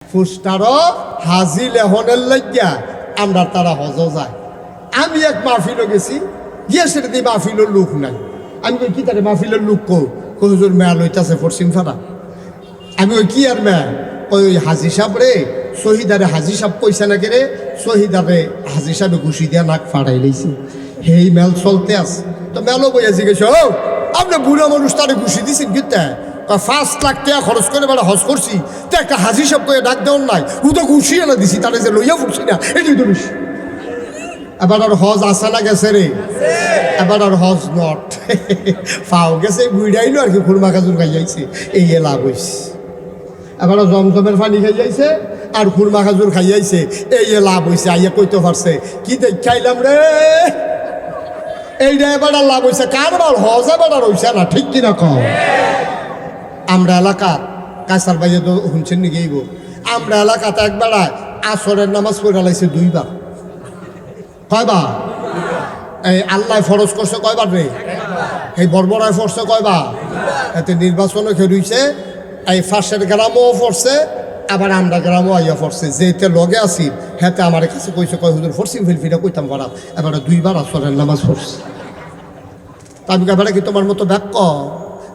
ফুস্টারও হাজি লেহনের লাগিয়া আমরা তারা হজ যায়। আমি এক মাহফিলও গেছি, গিয়ে সেটা দিয়ে মাহফিলের লোক নাই। আমি কই কি তারে মাহফিলের লোক কো হুজুর মেয়া লইতাছে পশ্চিম ফাটা। আমি ওই কি আর মেয়া ওই হাজি সাহেব রে শহীদারে হাজি সাহেব কইছে নাকি রে, শহীদারে হাজি সাহেবে ঘুষি দিয়া নাক ফাড়াই লইছে। হেই মেল চলতে আছে, তো মেলও বইয়া জিজ্ঞেস ও আপনি বুড়া মানুষ তারে ঘুষি দিছেন কিতা? 5 লাখ টাকা খরচ করে বেড়া হজ করছি, তো একটা হাজি সাহেব করে ডাক দেওয়ার নাই, ও তো ঘুষি এনে দিছি, তারে যে লইয়া ফুটছি না এটি তো বেশি। এবার আর হজ আসা না গেছে রে, এবার আর হজ নট ফাও গেছে বুড়াইলো আর কি খুরমা খাজুর খাই যাইছে, এই লাভ হয়েছে। এবার জমজমের পানি খাই যাইছে আর খুরমা খাজুর খাই যাইছে, এই লাভ হয়েছে। আইয়া কইতে পারছে কি দেখাইলাম রে, এইটা এবার লাভ হয়েছে। কারবার হজ এবার আর হইছে না, ঠিক কিনা কম? আমরা এলাকার কাছার বাইরে তো শুনছেন নাকি এইব, আমরা এলাকাতে একবার আসরের নামাজ পড়ে লাইছে 2 বার। কয়বার? এই আল্লাহ ফরজ করছে কয়বার রে? এই বর্বরায় ফরছে কয়বার? এতে নির্বাচনও খেলুইছে, এই ফাঁসের গ্রামও ফরছে, আবার আমরা গ্রামও আইয়া ফরছে। যেতে লগে আছি হেতে আমার কাছে কইছে কয় হুজুর ফরসিম ফিলফিটা কইতাম পারা, এবার 2 বার আসরের নামাজ পড়ছে। তা আমি এবারে কি তোমার মতো ব্যাক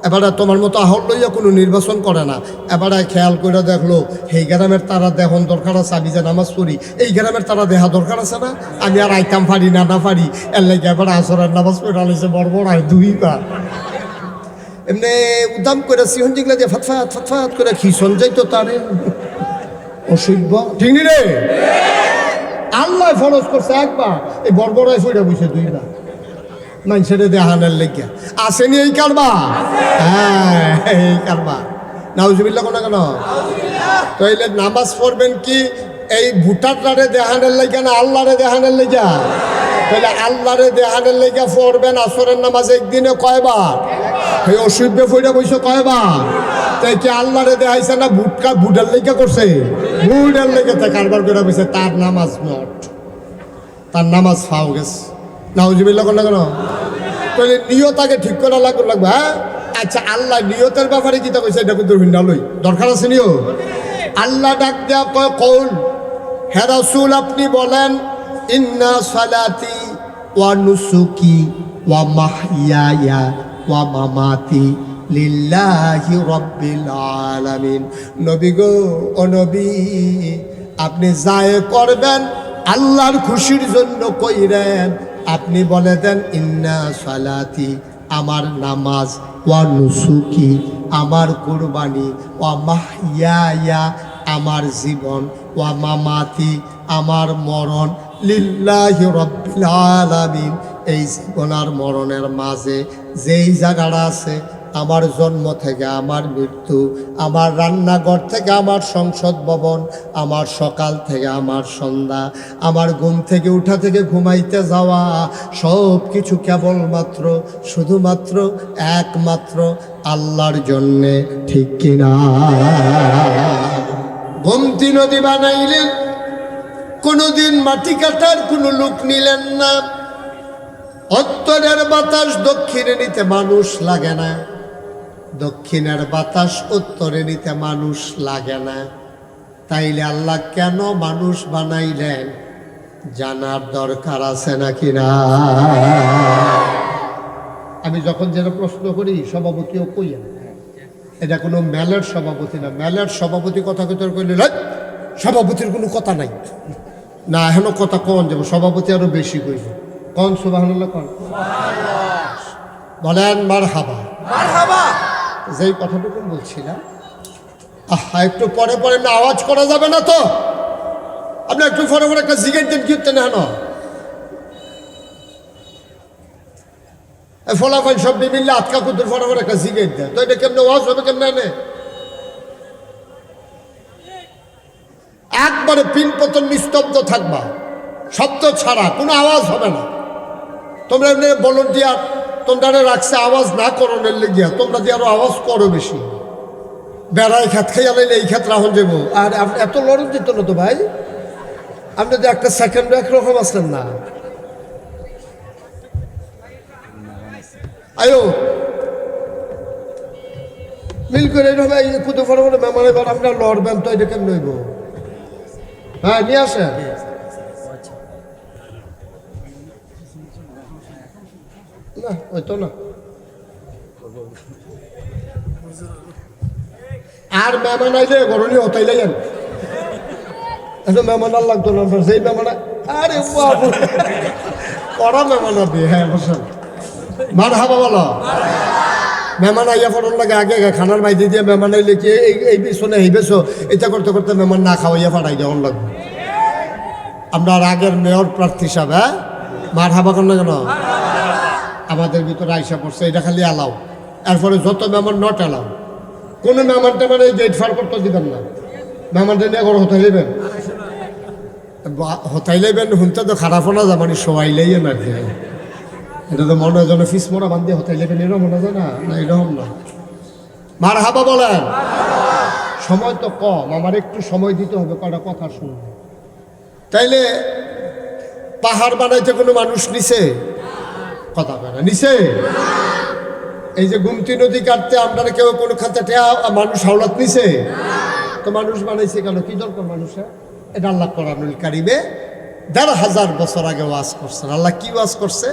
এবারে তোমার মতো আহল লইয়া কোনো নির্বাচন করে না। এবারে খেয়াল করে দেখলো এই গ্রামের তারা দেহন দরকার আছে, আমি যে নামাজ পড়ি এই গ্রামের তারা দেহা দরকার আছে না, আমি আর আইতাম পারি না পারি, এর লাগে এবার আসরের নামাজ পড়ে আলাইছে বড় 2 বার। এমনি উদাম করে সিহন জিগলা দিয়ে ফাতফাত ফাতফাত করে খিসন যাইতো তারে অসভ্য, ঠিক নি রে? আল্লাহ ফরজ করছে একবার, এই বড়ায় ফইরা বসে 2 বার মানুষের দেহানের লেগে আসেনি এই কারবা। হ্যাঁ এই কারবা নাউজুবিল্লাহ কোনা কেন? তাইলে নামাজ পড়বেন কি এই ভুটারটারে দেহানের লেগে না আল্লাহরে দেহানের লেগে? তাহলে আল্লাহরে দেহানের লেগে পড়বেন আসরের নামাজ একদিনে কয়বার? এই অসভ্য ফইরা বইছে কয়বার? তাই কি আল্লাহরে দেখাইছে না বুটার লেগে করছে? বুটার লেগে তা কারবার করে বইছে, তার নামাজ নট, তার নামাজ ফাও গেছে। নাউজুবিল্লাহ কোনা কেন? তাহলে নিয়ত আগে ঠিক করা লাগবে। হ্যাঁ আচ্ছা, আল্লাহ নিয়তের ব্যাপারে কি তা কইছে এটা কিন্তু ভিন্ন লই দরকার আছে নিও। আল্লাহ ডাক দেয়া কয় কৌল, হে রাসূল আপনি বলেন ইন্না সালাতি ওয়া নুসুকি ওয়া মাহইয়ায়া ওয়া মামাতি লিল্লাহি রাব্বিল আলামিন। নবী গো, ও নবী আপনি যায় করবেন আল্লাহর খুশির জন্য কইরেন। আপনি বলে দেন ইন্না সালাতি আমার নামাজ, ওয়া নুসুকি আমার কুরবানি, ওয়া মাহইয়ায়া আমার জীবন, ওয়া মামাতি আমার মরণ, লিল্লাহি রাব্বিল আলামিন এই জীবন আর মরণের মাঝে যেই জায়গাটা আছে, আমার জন্ম থেকে আমার মৃত্যু, আমার রান্নাঘর থেকে আমার সংসদ ভবন, আমার সকাল থেকে আমার সন্ধ্যা, আমার ঘুম থেকে উঠা থেকে ঘুমাইতে যাওয়া, সব কিছু কেবলমাত্র শুধুমাত্র একমাত্র আল্লাহর জন্যে, ঠিক কিনা? গোমতী নদী বানাইলেন, কোনোদিন মাটি কাটার কোনো লোক নিলেন না। উত্তরের বাতাস দক্ষিণে নিতে মানুষ লাগে না, দক্ষিণের বাতাস উত্তরে নিতে মানুষ লাগে না। তাইলে আল্লাহ কেন মানুষ বানাইলেন জানার দরকার আছে নাকি না? আমি যখন যেন প্রশ্ন করি সভাপতিও কইয়া, এটা কোনো মেলের সভাপতি না। মেলের সভাপতি কথা কইতে কইলে সভাপতির কোনো কথা নাই না, এখনো কথা কন যাবো, সভাপতি আরো বেশি কইবে। কন সুবহানাল্লাহ, কন বলেন মারহাবা। যেই কথাটুকু বলছিলাম, একটু পরে পরে না আওয়াজ করা যাবে না তো? আপনি একটু পরে পরে একটা জিগেট দেন, কি না হেন ফলাফল সব মিললে আটকা কুতুর পরে পরে একটা জিগেট দেয়, তো এটা কেমনে আওয়াজ হবে? কেমনে এনে একবারে পিন পতন নিস্তব্ধ থাকবা, শব্দ ছাড়া কোনো আওয়াজ হবে না। তোমরা এমনি ভলান্টিয়ার তোমরা রাখছে আওয়াজ না করণের লেগিয়া, তোমরা দিয়ে আরো আওয়াজ করো বেশি। বেড়ায় খাত খাই আলাইলে এই খাত রাহন যাবো। আর আপনি এত লড়ন দিত না তো ভাই, আপনি তো একটা সেকেন্ড একরকম আসলেন না। আয়ো মিল করে কুদে ফটো মেমানে আপনার লড়বেন তো এটা কেন নইব? হ্যাঁ নিয়ে আসেন। না ওই তো না। আর মেহমান আইলে গরণী হতাই লাগেন, এত মেহমান আর লাগতো না, যেই মেহমান আরে বাবু কড়া মেহমান আপনি। হ্যাঁ বসেন, মার হাবা বলো। মেহমান আইয়া ফোন লাগে আগে খানার মাইদি দিয়ে মেহমান আইলে কি এই বেছো না এই বেছো, এটা করতে করতে মেহমান না খাওয়াইয়া ফাটাই দেওয়ার লাগবে। আমরা আগের মেয়র প্রার্থী সাহেব, হ্যাঁ মার হাবা কর না কেন? আমাদের ভিতরে আইসা পড়ছে, এটা খালি এলাও। এরপরে যত মেহমান নট এলাও, কোনো মেহমানটা মানে গেট ফার করতে দিবেন না। মেহমানটা নিয়ে ঘর হতাই নেবেন, হতাই নেবেন শুনতে তো খারাপ না যা, মানে সবাইলেই না। এটা তো মনে হয় যেন ফিস মোড়া বান্ধে হতাই নেবেন, এরকম মনে হয় না, না এরকম না। মার হাবা বলেন। সময় তো কম, আমার একটু সময় দিতে হবে কটা কথা শুনবে। তাইলে পাহাড় বানাইতে কোনো মানুষ নিছে? কথা বলে নিছে? এই যে গুমতি নদী কাটতে আপনারা কেউ কোনো খাতে মানুষ হাওলাত নিছে? তো মানুষ বানাইছে কেন? কি দরকার মানুষের? এটা আল্লাহ কোরআনুল কারিমে ১,৫০০ বছর আগে ওয়াজ করছেন। আল্লাহ কি ওয়াজ করছে?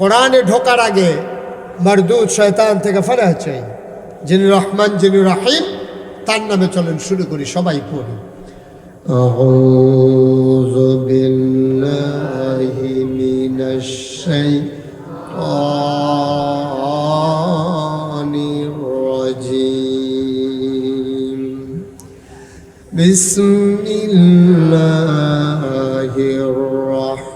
কোরআনে ঢোকার আগে মারদুদ শয়তান থেকে ফেরা হচ্ছে, যিনি রহমান যিনি রাহিম, তার নামে চলেন শুরু করি, সবাই পড়ি। আউযু বিল্লাহি মিনাশ শাইতানির রাজীম। বিসমিল্লাহির রাহমানির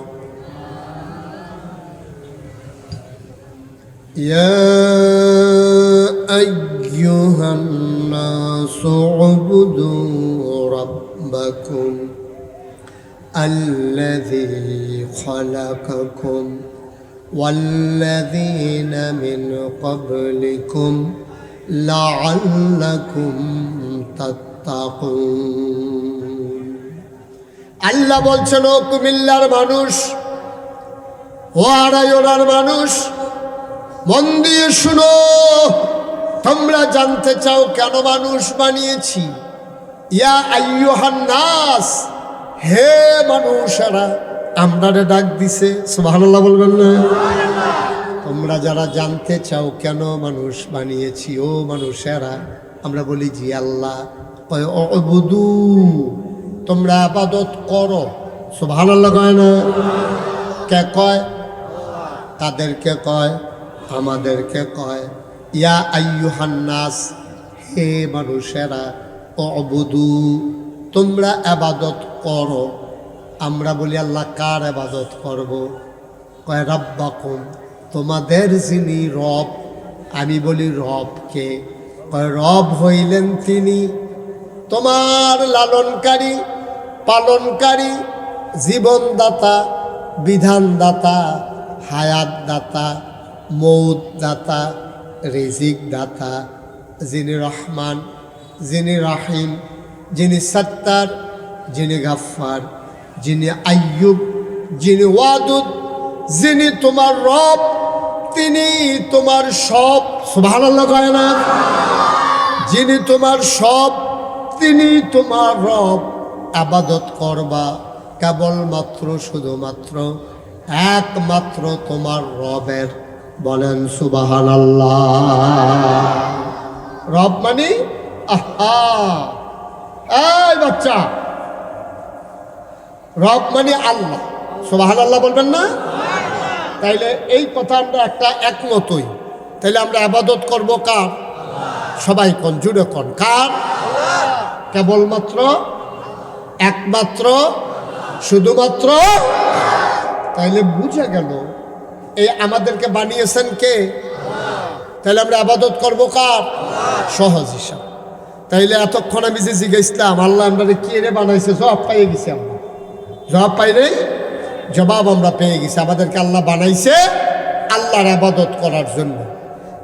ইয়া আইয়ুহান নাসু উবুদু রাব্বাকুম আল্লাযী খালাকাকুম ওয়াল্লাযীনা মিন ক্বাবলিকুম লাআল্লাকুম তাত্তাকুন। আল্লাহ বলছেন, ও কুমিল্লার মানুষ, ও আড়াইওড়ার মানুষ, মন দিয়ে শুনো। তোমরা জানতে চাও কেন মানুষ বানিয়েছি? ইয়া আইয়ুহান নাস, হে মানুষেরা, আমরারে ডাক দিছে। সুবহানাল্লাহ বলবেন না? তোমরা যারা জানতে চাও কেন মানুষ বানিয়েছি, ও মানুষেরা, আমরা বলি জি আল্লাহ। কয় উবুদু, তোমরা ইবাদত করো। সুবহানাল্লাহ কয় না? কে কয়? তাদেরকে কয়, আমাদেরকে কয়। ইয়া আইয়ুহান নাস, হে মানুষেরা, উবুদু, তোমরা ইবাদত করো। আমরা বলি আল্লাহ কার ইবাদত করব? কয় রাব্বাকুম, তোমাদের যিনি রব। আমি বলি রব কে? কয় রব হইলেন তিনি তোমার লালনকারী, পালনকারী, জীবনদাতা, বিধানদাতা, হায়াতদাতা, মৌতদাতা, রিজিক দাতা, যিনি রহমান, যিনি রাহিম, যিনি সত্তার, যিনি গাফফার, যিনি আইয়ুব, যিনি ওয়াদুদ, যিনি তোমার রব, তিনি তোমার সব। সুবহানাল্লাহ কয় না? যিনি তোমার সব, তিনি তোমার রব। ইবাদত করবা কেবলমাত্র, শুধুমাত্র, একমাত্র তোমার রবের। বলেন সুবহানাল্লাহ। রব মানে আহা, এই বাচ্চা, রব মানে আল্লাহ। সুবহানাল্লাহ বলবেন না? তাইলে এই কথা আমরা একটা একমতই। তাইলে আমরা ইবাদত করব কার? সবাই কোন জুড়ে কোন কার? কেবলমাত্র, একমাত্র, শুধুমাত্র। তাইলে বুঝে গেল এই আমাদেরকে বানিয়েছেন কে? তাইলে আমরা ইবাদত করব কার? সহজ হিসাব। তাইলে এতক্ষণ আমি যে জিজ্ঞাসলাম আল্লাহ আমরা কি রে বানাইছে, জবাব পাইয়ে গেছি। আমরা জবাব পাই রে, জবাব আমরা পেয়ে গেছি। আমাদেরকে আল্লাহ বানাইছে আল্লাহর ইবাদত করার জন্য।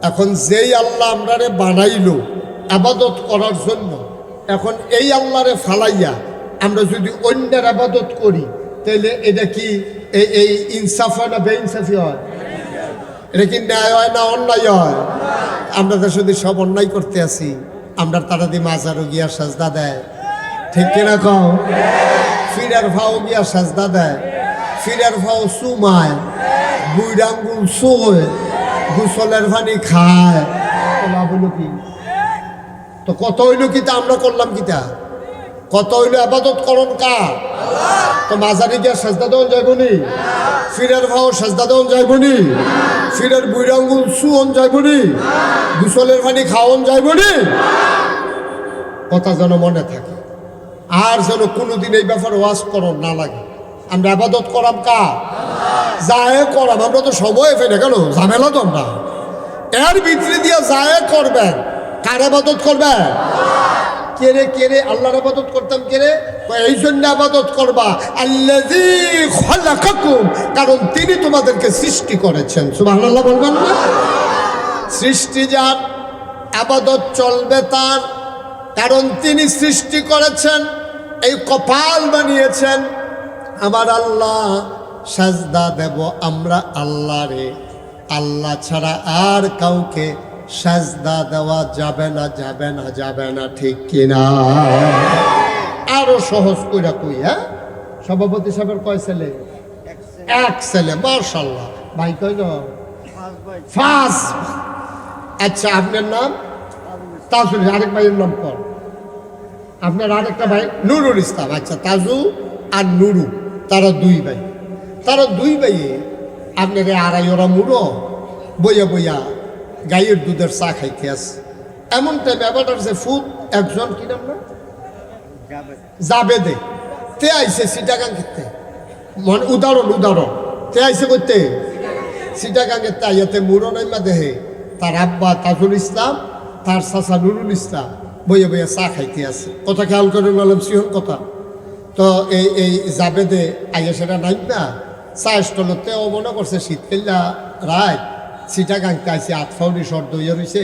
এখন যেই আল্লাহ আমরারে বানাইলো ইবাদত করার জন্য, এখন এই আল্লাহরে ফালাইয়া আমরা যদি অন্যের ইবাদত করি, তাইলে এটা কি এই ইনসাফ হয় না বেইনসাফি হয়? এটা কি ন্যায় হয় না অন্যায় হয়? আমরা তো শুধু সব অন্যায় করতে আসি। আমরা তারা দিয়ে মাজারও গিয়া সাজদা দেয়, ঠিক কিনা কও? ফিরের ভাও গিয়া সাজদা দেয়, ফিরের ভাও চুমায়, বুইরাঙ্গুল চোয়, গুসলের পানি খায়, লাভ হইল কি? তো কত হইল কি? তা আমরা করলাম কিতা? কত হইল আবাদত করণ কার? তো মাঝারি গিয়া সাজদা দেওয়া যাইবনি, ফিরের ভাও সাজদা দেওয়া যাইবনি, ফিরের বুইরাঙ্গুল চুয়ন যাইবনি, গুসলের পানি খাওয়ন যাইবনি। কথা যেন মনে থাকে, আর যেন কোনোদিন এই ব্যাপারে ওয়াজ করণ না লাগে। আমরা আবাদত করাম কা? যায় করাম। আমরা তো সময় ফেলে গেল ঝামেলা তো আমরা এর ভিতরে দিয়ে যায় করবেন। কার আবাদত করবেন? কেরে কেরে আল্লাহর আবাদত করতাম কেরে? এই জন্য আবাদত করবা আল্লাযী খালাকাকুম, কারণ তিনি তোমাদেরকে সৃষ্টি করেছেন। সুবহানাল্লাহ বলবেন না? সৃষ্টি যার, আবাদত চলবে তার, কারণ তিনি সৃষ্টি করেছেন, এই কপাল বানিয়েছেন। আমার আল্লাহ, সাজদা দেব আমরা আল্লাহরে, আল্লাহ ছাড়া আর কাউকে সাজদা দেওয়া যাবে না, যাবে না, যাবে না, ঠিক কিনা? আরো সহজ কইরা কই। হ্যাঁ, সভাপতি সাহেবের কয় ছেলে? এক ছেলে। মাশাআল্লাহ। ভাই কয় জন? ফার্স্ট। আচ্ছা, আপনার নাম? তাজুল। আরেক ভাইয়ের নাম কর। আপনার আরেকটা ভাই নুরুল ইসলাম। আচ্ছা, তাজু আর নুরু, তারা দুই ভাই। তারা দুই ভাইয়ে আপনার আড়াই ওরা মুড়ো বইয়া বইয়া গাইয়ের দুধের চা খাইতে আছে। এমন টাইমে আবার যে ফুট একজন, কি নাম না, জাবেদে, তে আইসে সিটাগাং খেতে। মানে উদাহরণ উদাহরণ, তে আইসে করতে সিটাগাঙ্গের তাইয়াতে মুড়ো নাইমা দেহে তার আব্বা তাজুল ইসলাম, তার চাচা নুরুল ইসলাম বইয়া বইয়া চা খাইতে আছে। কথা খেয়াল করে বললাম, সিহন কথা। তো এই জাবেদে আইয়া সেটা নাই না, চা স্টলতে ও মনে করছে শীতকাল্লা রাত সিটা গাংতে আইসে আতফাউনি শর্ট দইয়া রয়েছে,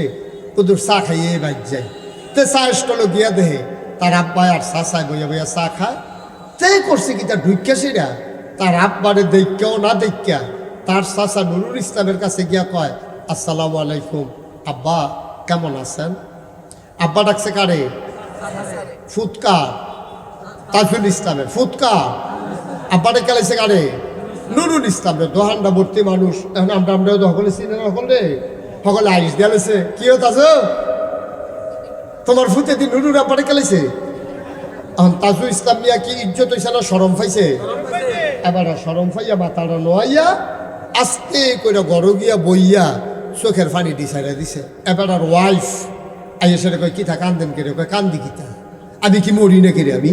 কুদুর চা খাইয়ে বাইর যায়। তে চা স্টলে গিয়া দেহে তার আব্বা আর চাচায় বইয়া বইয়া চা খায়। তে করছে কি, তার ঢুকিয়া সেটা তার আব্বারে দেখিয়াও না দেখিয়া তার চাচা নুরুল ইসলামের কাছে গিয়া কয়, আসসালামু আলাইকুম আব্বা, কেমন আছেন? আব্বা ডাকছে কারে? ফুৎকার তাজুল ইসলামের। ফুৎকার আব্বাটা খেলাইছে কারে? নুরুল ইসলামের। দোহান্ডা ভর্তি মানুষ। এখন আমরা সকলে চিনে না, সকলে সকলে আইস দিয়ালেছে। কি তাজ, তোমার ফুতে দিন নুরুল আব্বাটা খেলাইছে। এখন তাজুল ইসলাম মিয়া কি ইজ্জত হইছে না শরম পাইছে? এবার শরম পাইয়া মাথাটা নোয়াইয়া আস্তে করে গড় গিয়া বইয়া চোখের পানি ডিসাইডা দিছে। এবার আর ওয়াইফ আইয়া সেটা কয়, কিতা কান্দেন কেড়ে? কয়, কান্দি কিতা, আমি কি মরি না কেড়ে? আমি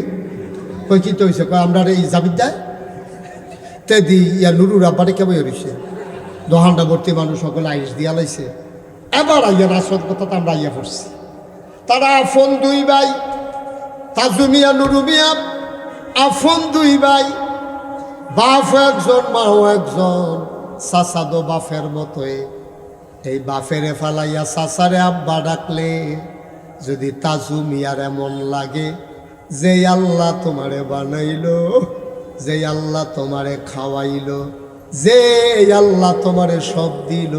কই কি তো হয়েছে? কয়, আমরা এই জাবিদ্দায় তে দি ইয়া নুরুর আব্বারে কেবল হইছে। দোহানটা ভর্তি মানুষ সকলে আইস দিয়া লাইছে। এবার আইয়া আসল কথা তো আমরা আইয়া পড়ছি। তারা আফন দুই ভাই, তাজু মিয়া নুরু মিয়া আফন দুই ভাই, বাপ একজন মাও একজন, চাচাদো বাপের মতোই। এই বাপেরে ফালাইয়া চাচারে আব্বা ডাকলে যদি তাজু মিয়ার এমন লাগে, যে আল্লাহ তোমারে বানাইলো, যে আল্লাহ তোমারে খাওয়াইলো, যে আল্লাহ তোমারে সব দিল,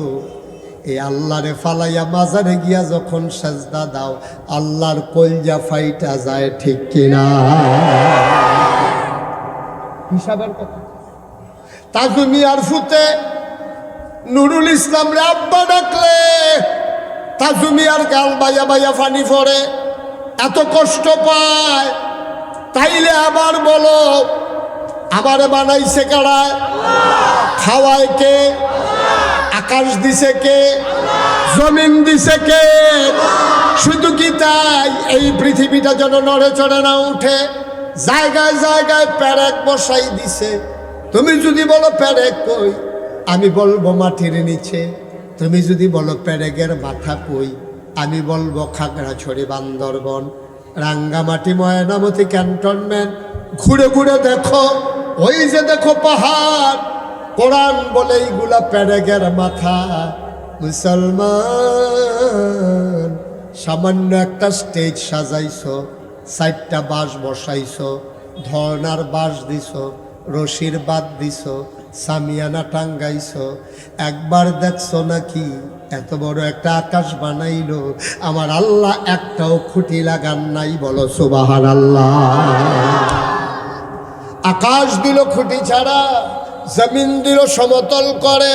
এই আল্লাহরে ফালাইয়া মাজারে গিয়া যখন সাজদা দাও, আল্লাহর কলজা ফাইটা যায়, ঠিক কিনা? হিসাবের কথা। তাজু মিয়ার ফুতে নুরুল ইসলাম রে আব্বা ডাকলে তাজু মিয়ার গাল বাইয়া বাইয়া ফানি পড়ে, এত কষ্ট পায়। তাইলে আবার বলো, আমারে বানাইছে কারা? খাওয়ায় কে? আকাশ দিছে কে? জমিন দিছে কে? শুধু কি তাই, এই পৃথিবীটা যেন নড়ে চড়ে না উঠে, জায়গায় জায়গায় প্যারেক বসাই দিছে। তুমি যদি বলো প্যারেক কই, আমি বলবো মাটির নিচে। তুমি যদি বলো প্যারেকের মাথা কই, আমি বলবো খাগড়াছড়ি, বান্দরবন, রাঙ্গামাটি, ময়নামতি, ক্যান্টনমেন্ট। ঘুরে ঘুরে দেখো, ওই যে দেখো পাহাড়, কোরআন বলে এইগুলা প্যারেকের মাথা। মুসলমান, সামান্য একটা স্টেজ সাজাইছো, 4টা বাঁশ বসাইছো, ধর্নার বাঁশ দিছো, রশির বাদ দিছো, সামিয়ানা টাঙ্গাইছো। একবার দেখছো নাকি এত বড় একটা আকাশ বানাইলো, আমার আল্লাহ একটাও খুঁটি লাগান নাই? বলো সুবহানাল্লাহ। আকাশ দিল খুঁটি ছাড়া, জমিন দিল সমতল করে,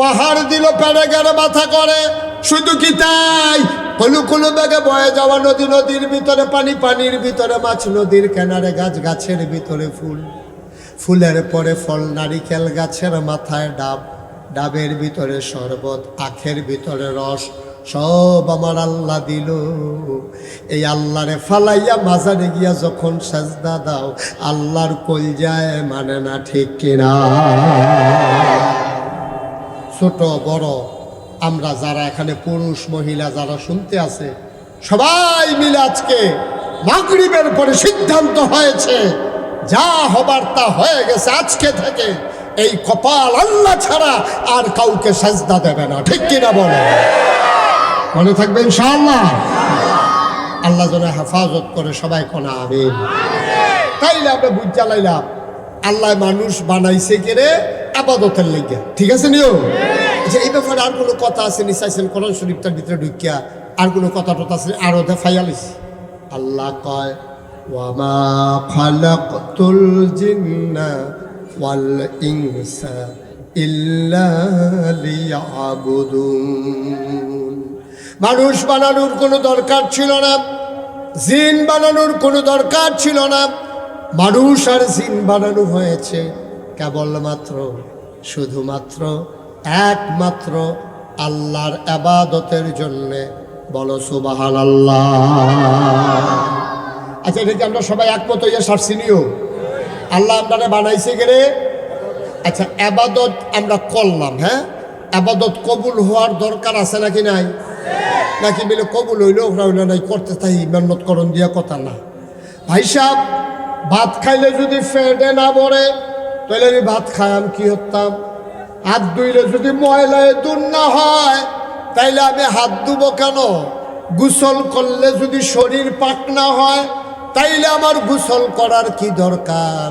পাহাড় দিল প্যারেগের মাথা করে। শুধু কি তাই, কলু কলু বেগে বয়ে যাওয়া নদী, নদীর ভিতরে পানি, পানির ভিতরে মাছ, নদীর কিনারে গাছ, গাছের ভিতরে ফুল, ফুলের পরে ফল, নারিকেল গাছের মাথায় ডাব, ডাবের ভিতরে শরবত, আখের ভিতরে রস, সব আমার আল্লাহ দিল। এই আল্লাহরে ফালাইয়া মাজারে গিয়া যখন সাজদা দাও, আল্লাহর কলজায় মানে না, ঠিক কিনা? ছোট বড় আমরা যারা এখানে পুরুষ মহিলা যারা শুনতে আছে, সবাই মিলে আজকে মাগরিবের পরে সিদ্ধান্ত হয়েছে, যা হবার তা হয়ে গেছে। আজকে থেকে এই কপাল আল্লাহ ছাড়া আর কাউকে সাজদা দেবে না, ঠিক কিনা বলে? মনে থাকবে ইনশাআল্লাহ। আল্লাহ যেন হেফাজত করে, সবাই কোনা আমিন। তাইলে আমরা বুঝ জ্বালাইলাম আল্লাহ মানুষ বানাইছে কেড়ে আবাদতের লেগে, ঠিক আছে নিও। আচ্ছা, এই ব্যাপারে আর কোনো কথা আছে নি? চাইছেন কোরআন শরীফটার ভিতরে ঢুকিয়া আর কোনো কথা টথা আছে? আরো দেখাইয়ালিস আল্লাহ কয়, ওয়ামা খালাকতুল জিন্না ওয়াল ইনসা ইল্লা লিয়াবুদুন। মানুষ বানানোর কোনো দরকার ছিল না, জিন বানানোর কোনো দরকার ছিল না। মানুষ আর জিন বানানো হয়েছে কেবলমাত্র, শুধুমাত্র, একমাত্র আল্লাহর ইবাদতের জন্যে। বলো সুবহানাল্লাহ। আচ্ছা, এটা কি আমরা সবাই একমত হইয়া সারছি নিও? আল্লাহ আপনারা বানাইছে গেলে। আচ্ছা, ইবাদত আমরা করলাম, হ্যাঁ, ইবাদত কবুল হওয়ার দরকার আছে নাকি নাই? নাকি বলে কবুল হইলো হইলো নাই, করতে তাই মেহনত করণ দিয়া কথা না। ভাই সাহেব, ভাত খাইলে যদি ফেটে না ভরে, তাহলে আমি ভাত খাইলাম কি হতাম? হাত ধুইলে যদি ময়লায় দূর না হয়, তাইলে আমি হাত ধুবো কেন? গোসল করলে যদি শরীর পাক না হয়, তাইলে আমার গোসল করার কি দরকার?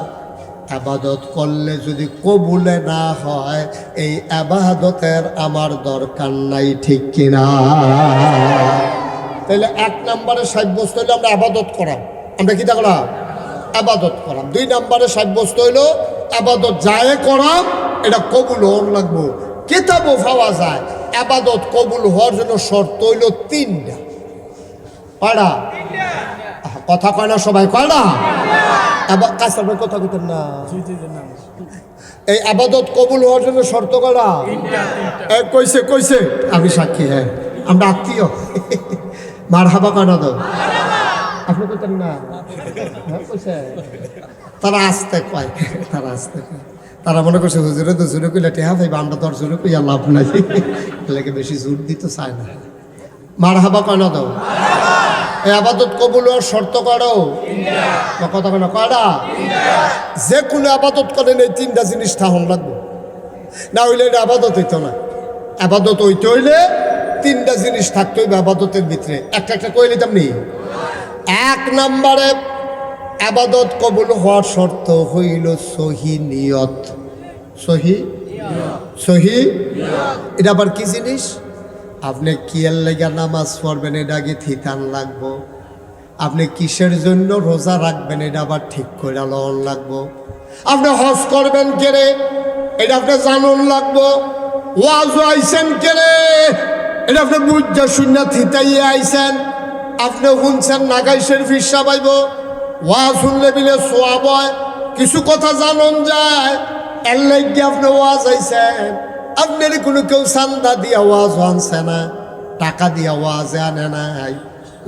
ইবাদত করলে যদি কবুলে না হয়, এই ইবাদতের আমার দরকার নাই, ঠিক কিনা? তাইলে এক নম্বরে সাব্যস্ত হইলো আমরা ইবাদত করাম। আমরা কি তা করাম? ইবাদত করাম। দুই নম্বরে সাব্যস্ত হইলো ইবাদত যায় করাম, এটা কবুল হওয়ার লাগবো। কিতাবও পাওয়া যায় ইবাদত কবুল হওয়ার জন্য শর্ত হইল তিনটা। কয়টা? কথা কয় না সবাই? কয়টা? কাছে কথা কইতেন না। এই ইবাদত কবুল হওয়ার জন্য শর্ত কয়টা? কইছে কইছে, আমি সাক্ষী। হ্যাঁ, আমরা আত্মীয়। মারহাবা কয়না দাও, আপনি কইতেন না? হ্যাঁ কইছে। তারা আসতে কয়, তারা আসতে কয়। তারা মনে করছে হুজুরে তো জোরে কইলে টেহা ভাই, আমরা তো আর জোরে কইয়া লাভ নাই, এলাকে বেশি জোর দিতে চায় না। মারহাবা কয়না দাও। এই আবাদত কবুল হওয়ার শর্ত করো কথা কেন? কয়টা? যে কোনো আবাদত করেন এই তিনটা জিনিস থাহন লাগবে, না হইলে এটা আবাদত হইতো না। আবাদত হইতে হইলে তিনটা জিনিস থাকতে হইবে আবাদতের ভিতরে। একটা একটা কইলে তেমনি। এক নম্বরে আবাদত কবুল হওয়ার শর্ত হইল সহি নিয়ত। সহি সহি এটা আবার কি জিনিস? আপনি কিয়ের লেগা নামাজ পড়বেন, এটা আগে থিতান লাগবো। আপনি কিসের জন্য রোজা রাখবেন, এটা আবার ঠিক করে লন লাগবো। আপনি হজ করবেন কেরে, এটা আপনি জানুন লাগবো। ওয়াজ আইসেন কেরে, এটা আপনি বুঝা শূন্য থিতাইয়ে আইসেন। আপনি শুনছেন নাগাইশের ফিসা পাইব, ওয়াজ শুনলে বিলে সোয়াব হয়। কিছু কথা জানুন যায়, এর লাগে আপনি ওয়াজ আইসেন। আপনার কোনো কেউ চান্দা দিয়া ওয়াজ আনছে না, টাকা দিয়া ওয়াজে আনে নাই।